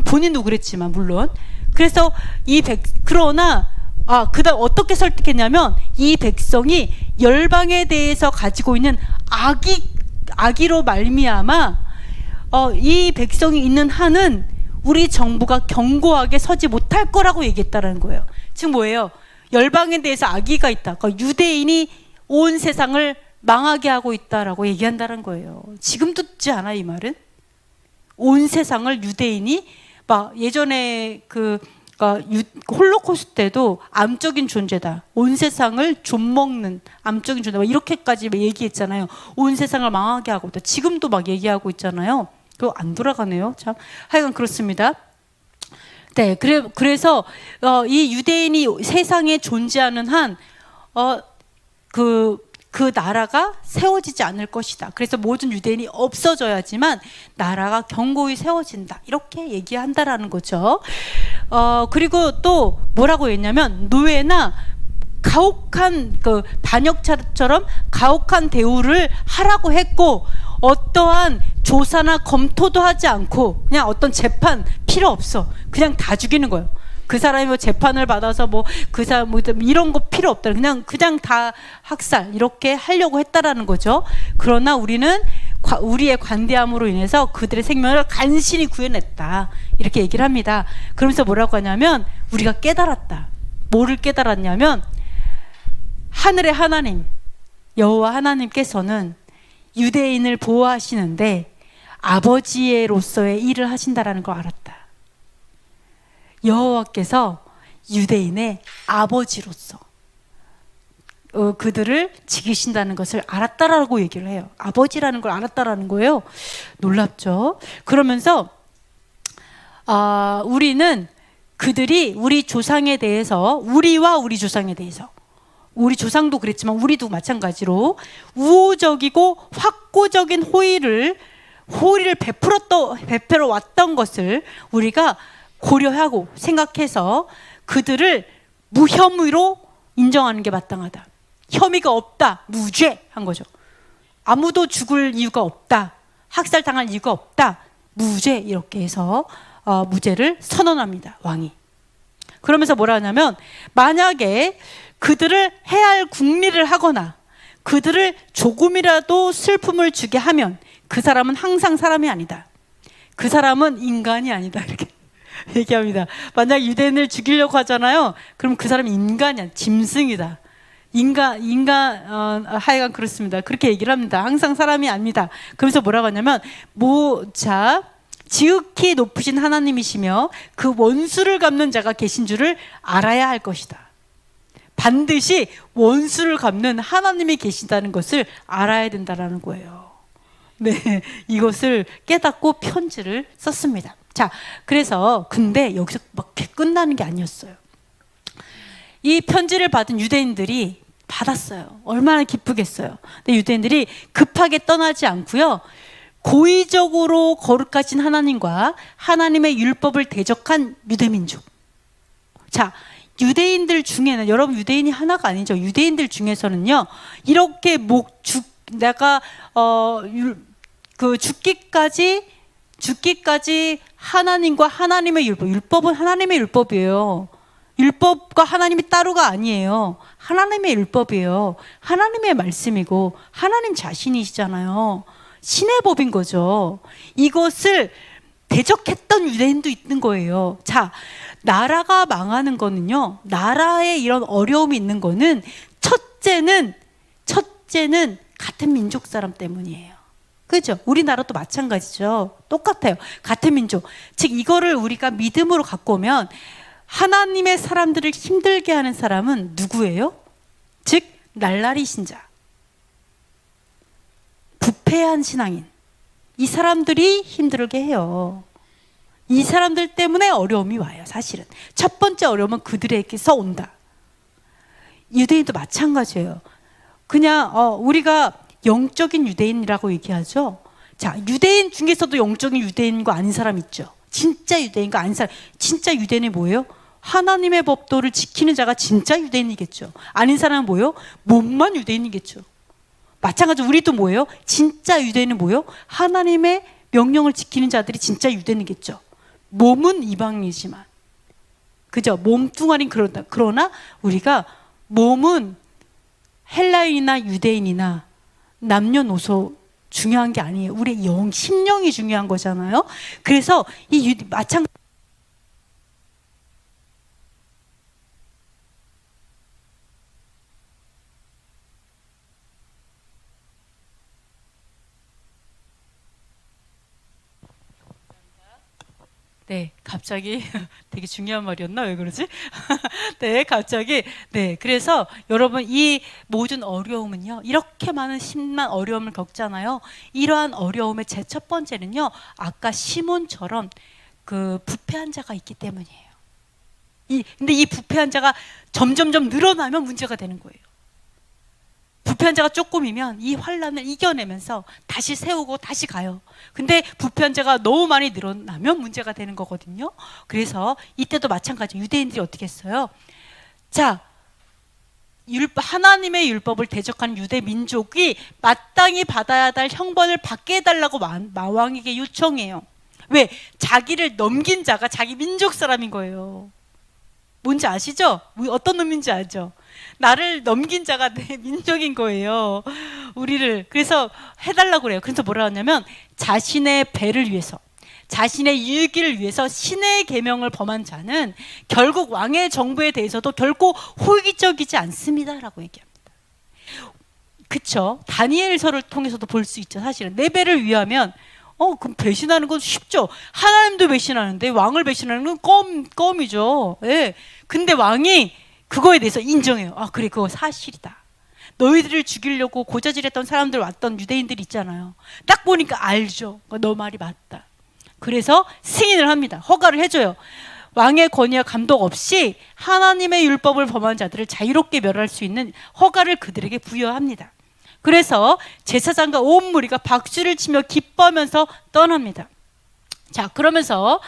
본인도 그랬지만 물론. 그래서 그러나 그다음 어떻게 설득했냐면, 이 백성이 열방에 대해서 가지고 있는 악의로 말미암아 이 백성이 있는 한은 우리 정부가 견고하게 서지 못할 거라고 얘기했다라는 거예요. 즉 뭐예요? 열방에 대해서 악의가 있다. 그러니까 유대인이 온 세상을 망하게 하고 있다라고 얘기한다는 거예요. 지금 듣지 않아 이 말은? 온 세상을 유대인이 막 예전에 그러니까 홀로코스트 때도 암적인 존재다. 온 세상을 좀먹는 암적인 존재다. 이렇게까지 얘기했잖아요. 온 세상을 망하게 하고 있다. 지금도 막 얘기하고 있잖아요. 그거 안 돌아가네요. 참 하여간 그렇습니다. 네, 그래서 이 유대인이 세상에 존재하는 한 그 나라가 세워지지 않을 것이다. 그래서 모든 유대인이 없어져야지만 나라가 견고히 세워진다. 이렇게 얘기한다라는 거죠. 그리고 또 뭐라고 했냐면 노예나 가혹한 그 반역자처럼 가혹한 대우를 하라고 했고 어떠한 조사나 검토도 하지 않고 그냥 어떤 재판 필요 없어. 그냥 다 죽이는 거예요. 그 사람이 뭐 재판을 받아서 뭐 그 사람 뭐 이런 거 필요 없다. 그냥 다 학살 이렇게 하려고 했다라는 거죠. 그러나 우리는 우리의 관대함으로 인해서 그들의 생명을 간신히 구해냈다. 이렇게 얘기를 합니다. 그러면서 뭐라고 하냐면 우리가 깨달았다. 뭐를 깨달았냐면 하늘의 하나님 여호와 하나님께서는 유대인을 보호하시는데 아버지로서의 일을 하신다라는 걸 알았다. 여호와께서 유대인의 아버지로서 그들을 지키신다는 것을 알았다라고 얘기를 해요. 아버지라는 걸 알았다라는 거예요. 놀랍죠? 그러면서 우리는 그들이 우리 조상에 대해서 우리와 우리 조상에 대해서 우리 조상도 그랬지만 우리도 마찬가지로 우호적이고 확고적인 호의를 베풀어 왔던 것을 우리가 고려하고 생각해서 그들을 무혐의로 인정하는 게 마땅하다. 혐의가 없다. 무죄한 거죠. 아무도 죽을 이유가 없다. 학살당할 이유가 없다. 무죄 이렇게 해서 무죄를 선언합니다. 왕이. 그러면서 뭐라 하냐면 만약에 그들을 해할 궁리를 하거나 그들을 조금이라도 슬픔을 주게 하면 그 사람은 항상 사람이 아니다. 그 사람은 인간이 아니다. 이렇게 얘기합니다. 만약 유대인을 죽이려고 하잖아요. 그럼 그 사람이 인간이야. 짐승이다. 하여간 그렇습니다. 그렇게 얘기를 합니다. 항상 사람이 아닙니다. 그러면서 뭐라고 하냐면 지극히 높으신 하나님이시며 그 원수를 갚는 자가 계신 줄을 알아야 할 것이다. 반드시 원수를 갚는 하나님이 계신다는 것을 알아야 된다는 거예요. 네, 이것을 깨닫고 편지를 썼습니다. 자, 그래서 근데 여기서 막 끝나는 게 아니었어요. 이 편지를 받은 유대인들이 받았어요. 얼마나 기쁘겠어요. 근데 유대인들이 급하게 떠나지 않고요. 고의적으로 거룩하신 하나님과 하나님의 율법을 대적한 유대민족. 자, 유대인들 중에는 여러분 유대인이 하나가 아니죠. 유대인들 중에서는요. 이렇게 죽기까지 하나님과 하나님의 율법은 하나님의 율법이에요. 율법과 하나님이 따로가 아니에요. 하나님의 율법이에요. 하나님의 말씀이고 하나님 자신이시잖아요. 신의 법인 거죠. 이것을 대적했던 유대인도 있는 거예요. 자, 나라가 망하는 거는요. 나라에 이런 어려움이 있는 거는 첫째는 같은 민족 사람 때문이에요. 그죠? 우리나라도 마찬가지죠. 똑같아요. 같은 민족. 즉 이거를 우리가 믿음으로 갖고 오면 하나님의 사람들을 힘들게 하는 사람은 누구예요? 즉 날라리신 자. 부패한 신앙인. 이 사람들이 힘들게 해요. 이 사람들 때문에 어려움이 와요. 사실은 첫 번째 어려움은 그들에게서 온다. 유대인도 마찬가지예요. 그냥 우리가 영적인 유대인이라고 얘기하죠. 자, 유대인 중에서도 영적인 유대인과 아닌 사람 있죠. 진짜 유대인과 아닌 사람. 진짜 유대인이 뭐예요? 하나님의 법도를 지키는 자가 진짜 유대인이겠죠. 아닌 사람은 뭐예요? 몸만 유대인이겠죠. 마찬가지로 우리도 뭐예요? 진짜 유대인은 뭐예요? 하나님의 명령을 지키는 자들이 진짜 유대인이겠죠. 몸은 이방이지만, 그죠? 몸뚱아리는 그런다. 그러나 우리가 몸은 헬라인이나 유대인이나 남녀노소 중요한 게 아니에요. 우리의 심령이 중요한 거잖아요. 그래서 마찬가지. 네, 갑자기 되게 중요한 말이었나? 왜 그러지? 네, 갑자기. 네, 그래서 여러분 이 모든 어려움은요, 이렇게 많은 심한 어려움을 겪잖아요. 이러한 어려움의 제 첫 번째는요, 아까 시몬처럼 그 부패한 자가 있기 때문이에요. 근데 이 부패한 자가 점점점 늘어나면 문제가 되는 거예요. 부패한 자가 조금이면 이 환란을 이겨내면서 다시 세우고 다시 가요. 근데 부패한 자가 너무 많이 늘어나면 문제가 되는 거거든요. 그래서 이때도 마찬가지. 유대인들이 어떻게 했어요? 자, 하나님의 율법을 대적하는 유대 민족이 마땅히 받아야 할 형벌을 받게 해달라고 왕에게 요청해요. 왜? 자기를 넘긴 자가 자기 민족 사람인 거예요. 뭔지 아시죠? 어떤 놈인지 알죠? 나를 넘긴 자가 내 민족인 거예요. 우리를. 그래서 해달라고 그래요. 그래서 뭐라 하냐면 자신의 배를 위해서, 자신의 유익을 위해서 신의 계명을 범한 자는 결국 왕의 정부에 대해서도 결코 호의적이지 않습니다라고 얘기합니다. 그쵸? 다니엘서를 통해서도 볼 수 있죠. 사실은 내 배를 위하면 그럼 배신하는 건 쉽죠. 하나님도 배신하는데 왕을 배신하는 건 껌이죠. 예. 근데 왕이 그거에 대해서 인정해요. 아, 그래, 그거 사실이다. 너희들을 죽이려고 고자질했던 사람들 왔던 유대인들 있잖아요. 딱 보니까 알죠. 너 말이 맞다. 그래서 승인을 합니다. 허가를 해줘요. 왕의 권위와 감독 없이 하나님의 율법을 범한 자들을 자유롭게 멸할 수 있는 허가를 그들에게 부여합니다. 그래서 제사장과 온 무리가 박수를 치며 기뻐하면서 떠납니다. 자, 그러면서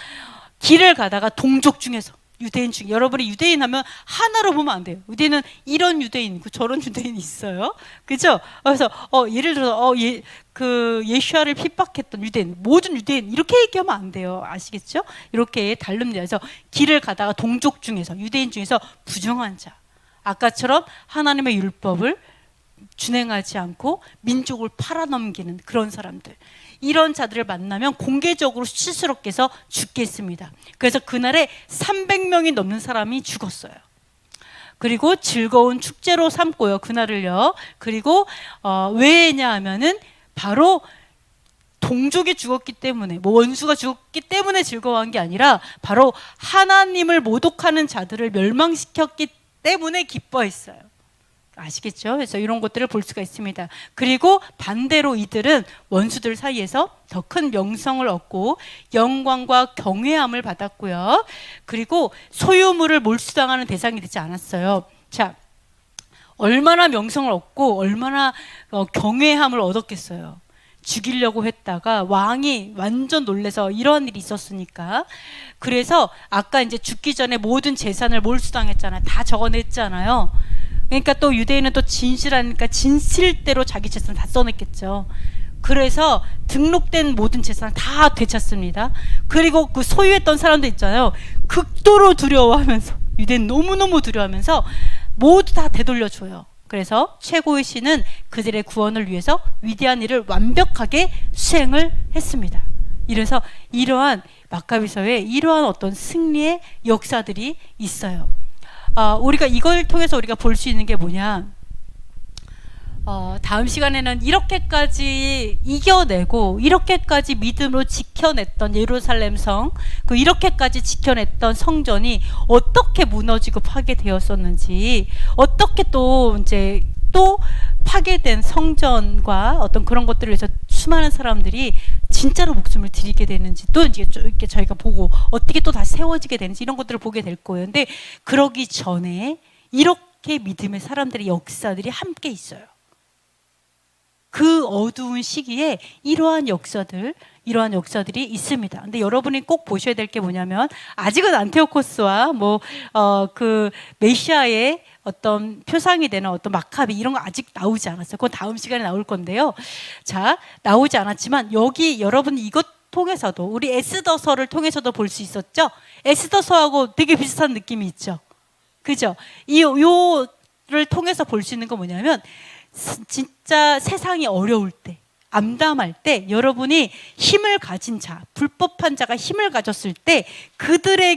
길을 가다가 동족 중에서, 유대인 중에, 여러분이 유대인 하면 하나로 보면 안 돼요. 유대인은 이런 유대인, 저런 유대인이 있어요. 그죠? 그래서 예를 들어서 예수아를 핍박했던 유대인, 모든 유대인 이렇게 얘기하면 안 돼요. 아시겠죠? 이렇게 다릅니다. 그래서 길을 가다가 동족 중에서, 유대인 중에서 부정한 자, 아까처럼 하나님의 율법을 준행하지 않고 민족을 팔아넘기는 그런 사람들, 이런 자들을 만나면 공개적으로 수치스럽게 해서 죽겠습니다. 그래서 그날에 300명이 넘는 사람이 죽었어요. 그리고 즐거운 축제로 삼고요, 그날을요. 그리고 왜냐 하면은 바로 동족이 죽었기 때문에, 원수가 죽었기 때문에 즐거워한 게 아니라 바로 하나님을 모독하는 자들을 멸망시켰기 때문에 기뻐했어요. 아시겠죠? 그래서 이런 것들을 볼 수가 있습니다. 그리고 반대로 이들은 원수들 사이에서 더 큰 명성을 얻고 영광과 경외함을 받았고요. 그리고 소유물을 몰수당하는 대상이 되지 않았어요. 자, 얼마나 명성을 얻고 얼마나 경외함을 얻었겠어요. 죽이려고 했다가 왕이 완전 놀래서 이런 일이 있었으니까. 그래서 아까 이제 죽기 전에 모든 재산을 몰수당했잖아요. 다 적어냈잖아요. 그러니까 또 유대인은 또 진실하니까 진실대로 자기 재산 다 써냈겠죠. 그래서 등록된 모든 재산을 다 되찾습니다. 그리고 그 소유했던 사람들 있잖아요. 극도로 두려워하면서, 유대인 너무너무 두려워하면서 모두 다 되돌려줘요. 그래서 최고의 신은 그들의 구원을 위해서 위대한 일을 완벽하게 수행을 했습니다. 이래서 이러한 마카비서에 이러한 어떤 승리의 역사들이 있어요. 우리가 이걸 통해서 우리가 볼 수 있는 게 뭐냐, 다음 시간에는 이렇게까지 이겨내고 이렇게까지 믿음으로 지켜냈던 예루살렘 성, 이렇게까지 지켜냈던 성전이 어떻게 무너지고 파괴되었었는지, 어떻게 또 이제 또 파괴된 성전과 어떤 그런 것들을 위해서 수많은 사람들이 진짜로 목숨을 드리게 되는지, 또 이제 이렇게 저희가 보고 어떻게 또 다시 세워지게 되는지, 이런 것들을 보게 될 거예요. 근데 그러기 전에 이렇게 믿음의 사람들의 역사들이 함께 있어요. 그 어두운 시기에 이러한 역사들이 있습니다. 근데 여러분이 꼭 보셔야 될 게 뭐냐면, 아직은 안티오코스와 그 메시아의 어떤 표상이 되는 어떤 마카비, 이런 거 아직 나오지 않았어요. 그건 다음 시간에 나올 건데요. 자, 나오지 않았지만 여기 여러분 이것 통해서도, 우리 에스더서를 통해서도 볼 수 있었죠. 에스더서하고 되게 비슷한 느낌이 있죠. 그죠? 요를 통해서 볼 수 있는 건 뭐냐면, 진짜 세상이 어려울 때, 암담할 때, 여러분이 힘을 가진 자, 불법한 자가 힘을 가졌을 때 그들의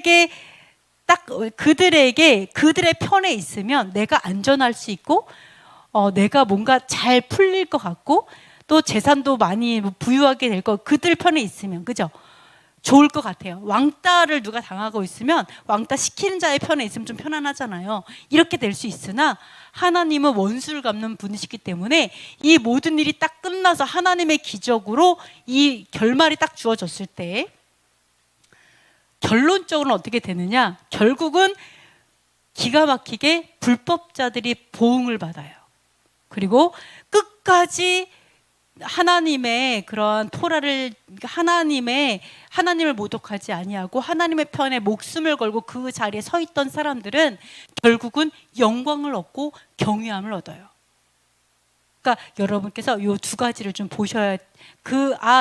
편에 있으면 내가 안전할 수 있고, 내가 뭔가 잘 풀릴 것 같고, 또 재산도 많이 부유하게 될 거, 그들 편에 있으면, 그죠? 좋을 것 같아요. 왕따를 누가 당하고 있으면 왕따 시키는 자의 편에 있으면 좀 편안하잖아요. 이렇게 될 수 있으나 하나님은 원수를 갚는 분이시기 때문에 이 모든 일이 딱 끝나서 하나님의 기적으로 이 결말이 딱 주어졌을 때 결론적으로는 어떻게 되느냐? 결국은 기가 막히게 불법자들이 보응을 받아요. 그리고 끝까지 하나님의 그런 토라를, 하나님을 모독하지 아니하고 하나님의 편에 목숨을 걸고 그 자리에 서 있던 사람들은 결국은 영광을 얻고 경외함을 얻어요. 그러니까 여러분께서 이 두 가지를 좀 보셔야,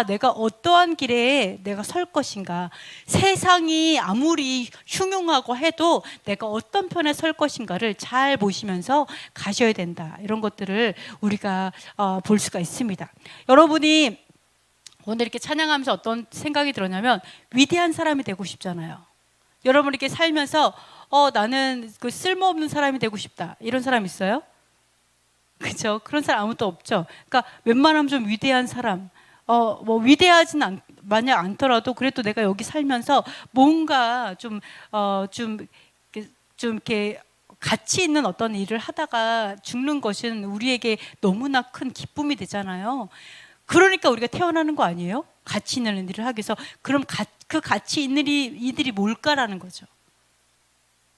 내가 어떠한 길에 내가 설 것인가, 세상이 아무리 흉흉하고 해도 내가 어떤 편에 설 것인가를 잘 보시면서 가셔야 된다. 이런 것들을 우리가 볼 수가 있습니다. 여러분이 오늘 이렇게 찬양하면서 어떤 생각이 들었냐면, 위대한 사람이 되고 싶잖아요. 여러분 이렇게 살면서 나는 그 쓸모없는 사람이 되고 싶다, 이런 사람 있어요? 그죠? 그런 사람 아무도 없죠. 그러니까 웬만하면 좀 위대한 사람, 뭐 위대하진 만약 않더라도 그래도 내가 여기 살면서 뭔가 좀 이렇게 가치 있는 어떤 일을 하다가 죽는 것은 우리에게 너무나 큰 기쁨이 되잖아요. 그러니까 우리가 태어나는 거 아니에요? 가치 있는 일을 하기 위해서. 그럼 그 가치 있는 이들이 뭘까라는 거죠.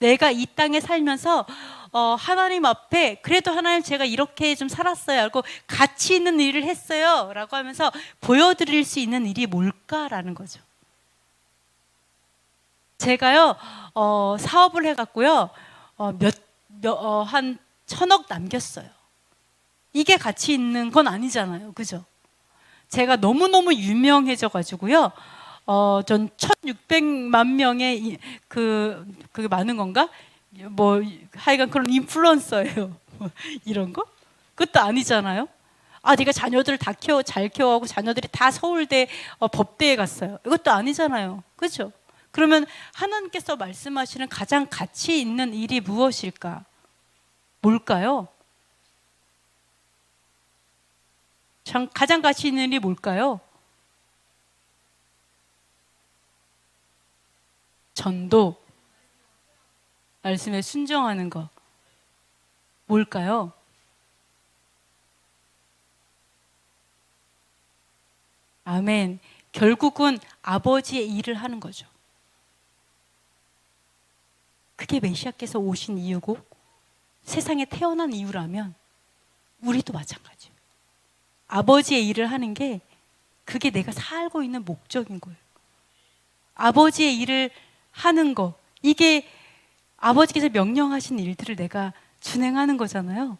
내가 이 땅에 살면서 하나님 앞에 그래도 하나님 제가 이렇게 좀 살았어요 하고 가치 있는 일을 했어요 라고 하면서 보여드릴 수 있는 일이 뭘까라는 거죠. 제가요 사업을 해갖고요 한 1,000억 남겼어요. 이게 가치 있는 건 아니잖아요, 그죠? 제가 너무너무 유명해져 가지고요 전 1,600만 명의 그게 많은 건가? 뭐 하여간 그런 인플루언서예요. 이런 거? 그것도 아니잖아요. 내가 자녀들을 다 잘 키워하고 자녀들이 다 서울대 법대에 갔어요. 이것도 아니잖아요. 그렇죠? 그러면 하나님께서 말씀하시는 가장 가치 있는 일이 무엇일까? 뭘까요? 가장 가치 있는 일이 뭘까요? 전도, 말씀에 순종하는 거. 뭘까요? 아멘. 결국은 아버지의 일을 하는 거죠. 그게 메시아께서 오신 이유고 세상에 태어난 이유라면 우리도 마찬가지예요. 아버지의 일을 하는 게 그게 내가 살고 있는 목적인 거예요. 아버지의 일을 하는 거, 이게 아버지께서 명령하신 일들을 내가 준행하는 거잖아요.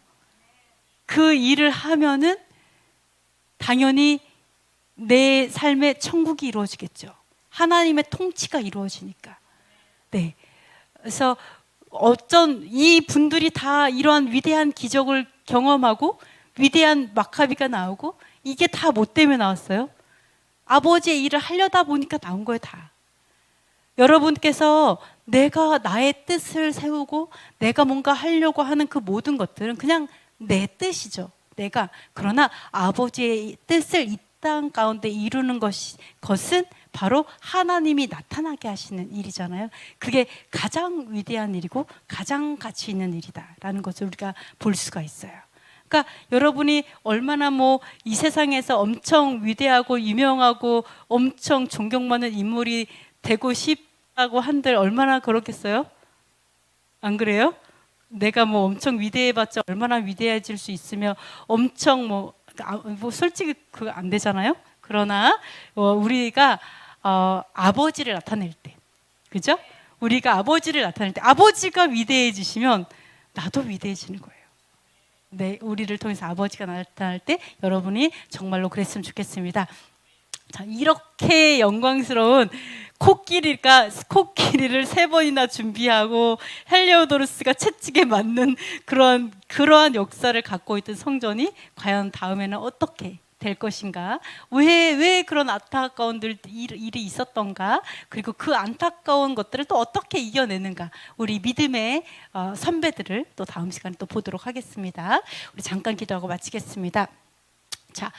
그 일을 하면은 당연히 내 삶의 천국이 이루어지겠죠. 하나님의 통치가 이루어지니까. 네. 그래서 어쩐 이 분들이 다 이러한 위대한 기적을 경험하고 위대한 마카비가 나오고 이게 다 뭐 때문에 나왔어요? 아버지의 일을 하려다 보니까 나온 거예요, 다. 여러분께서 내가 나의 뜻을 세우고 내가 뭔가 하려고 하는 그 모든 것들은 그냥 내 뜻이죠. 그러나 아버지의 뜻을 이 땅 가운데 이루는 것은 바로 하나님이 나타나게 하시는 일이잖아요. 그게 가장 위대한 일이고 가장 가치 있는 일이다라는 것을 우리가 볼 수가 있어요. 그러니까 여러분이 얼마나 이 세상에서 엄청 위대하고 유명하고 엄청 존경받는 인물이 되고 싶다고 한들 얼마나 그렇겠어요? 안 그래요? 내가 엄청 위대해봤자 얼마나 위대해질 수 있으며 엄청 솔직히 그거 안 되잖아요. 그러나 우리가 아버지를 나타낼 때, 그죠? 우리가 아버지를 나타낼 때 아버지가 위대해지시면 나도 위대해지는 거예요. 네, 우리를 통해서 아버지가 나타날 때 여러분이 정말로 그랬으면 좋겠습니다. 자, 이렇게 영광스러운 코끼리를 3번이나 준비하고 헬리오도루스가 채찍에 맞는 그러한 역사를 갖고 있던 성전이 과연 다음에는 어떻게 될 것인가? 왜 그런 안타까운 일이 있었던가? 그리고 그 안타까운 것들을 또 어떻게 이겨내는가? 우리 믿음의 선배들을 또 다음 시간에 또 보도록 하겠습니다. 우리 잠깐 기도하고 마치겠습니다. 자,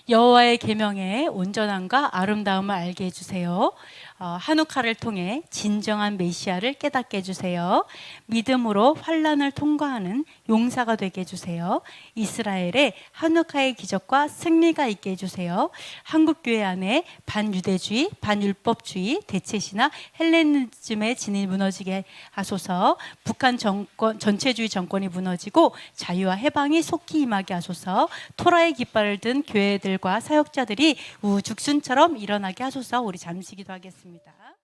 여호와의 계명의 온전함과 아름다움을 알게 해주세요. 한우카를 통해 진정한 메시아를 깨닫게 해주세요. 믿음으로 환란을 통과하는 용사가 되게 해주세요. 이스라엘의 한우카의 기적과 승리가 있게 해주세요. 한국교회 안에 반유대주의, 반율법주의, 대체신화, 헬레니즘의 진이 무너지게 하소서. 북한 정권, 전체주의 정권이 무너지고 자유와 해방이 속히 임하게 하소서. 토라의 깃발을 든 교회들과 사역자들이 우죽순처럼 일어나게 하소서. 우리 잠시 기도하겠습니다.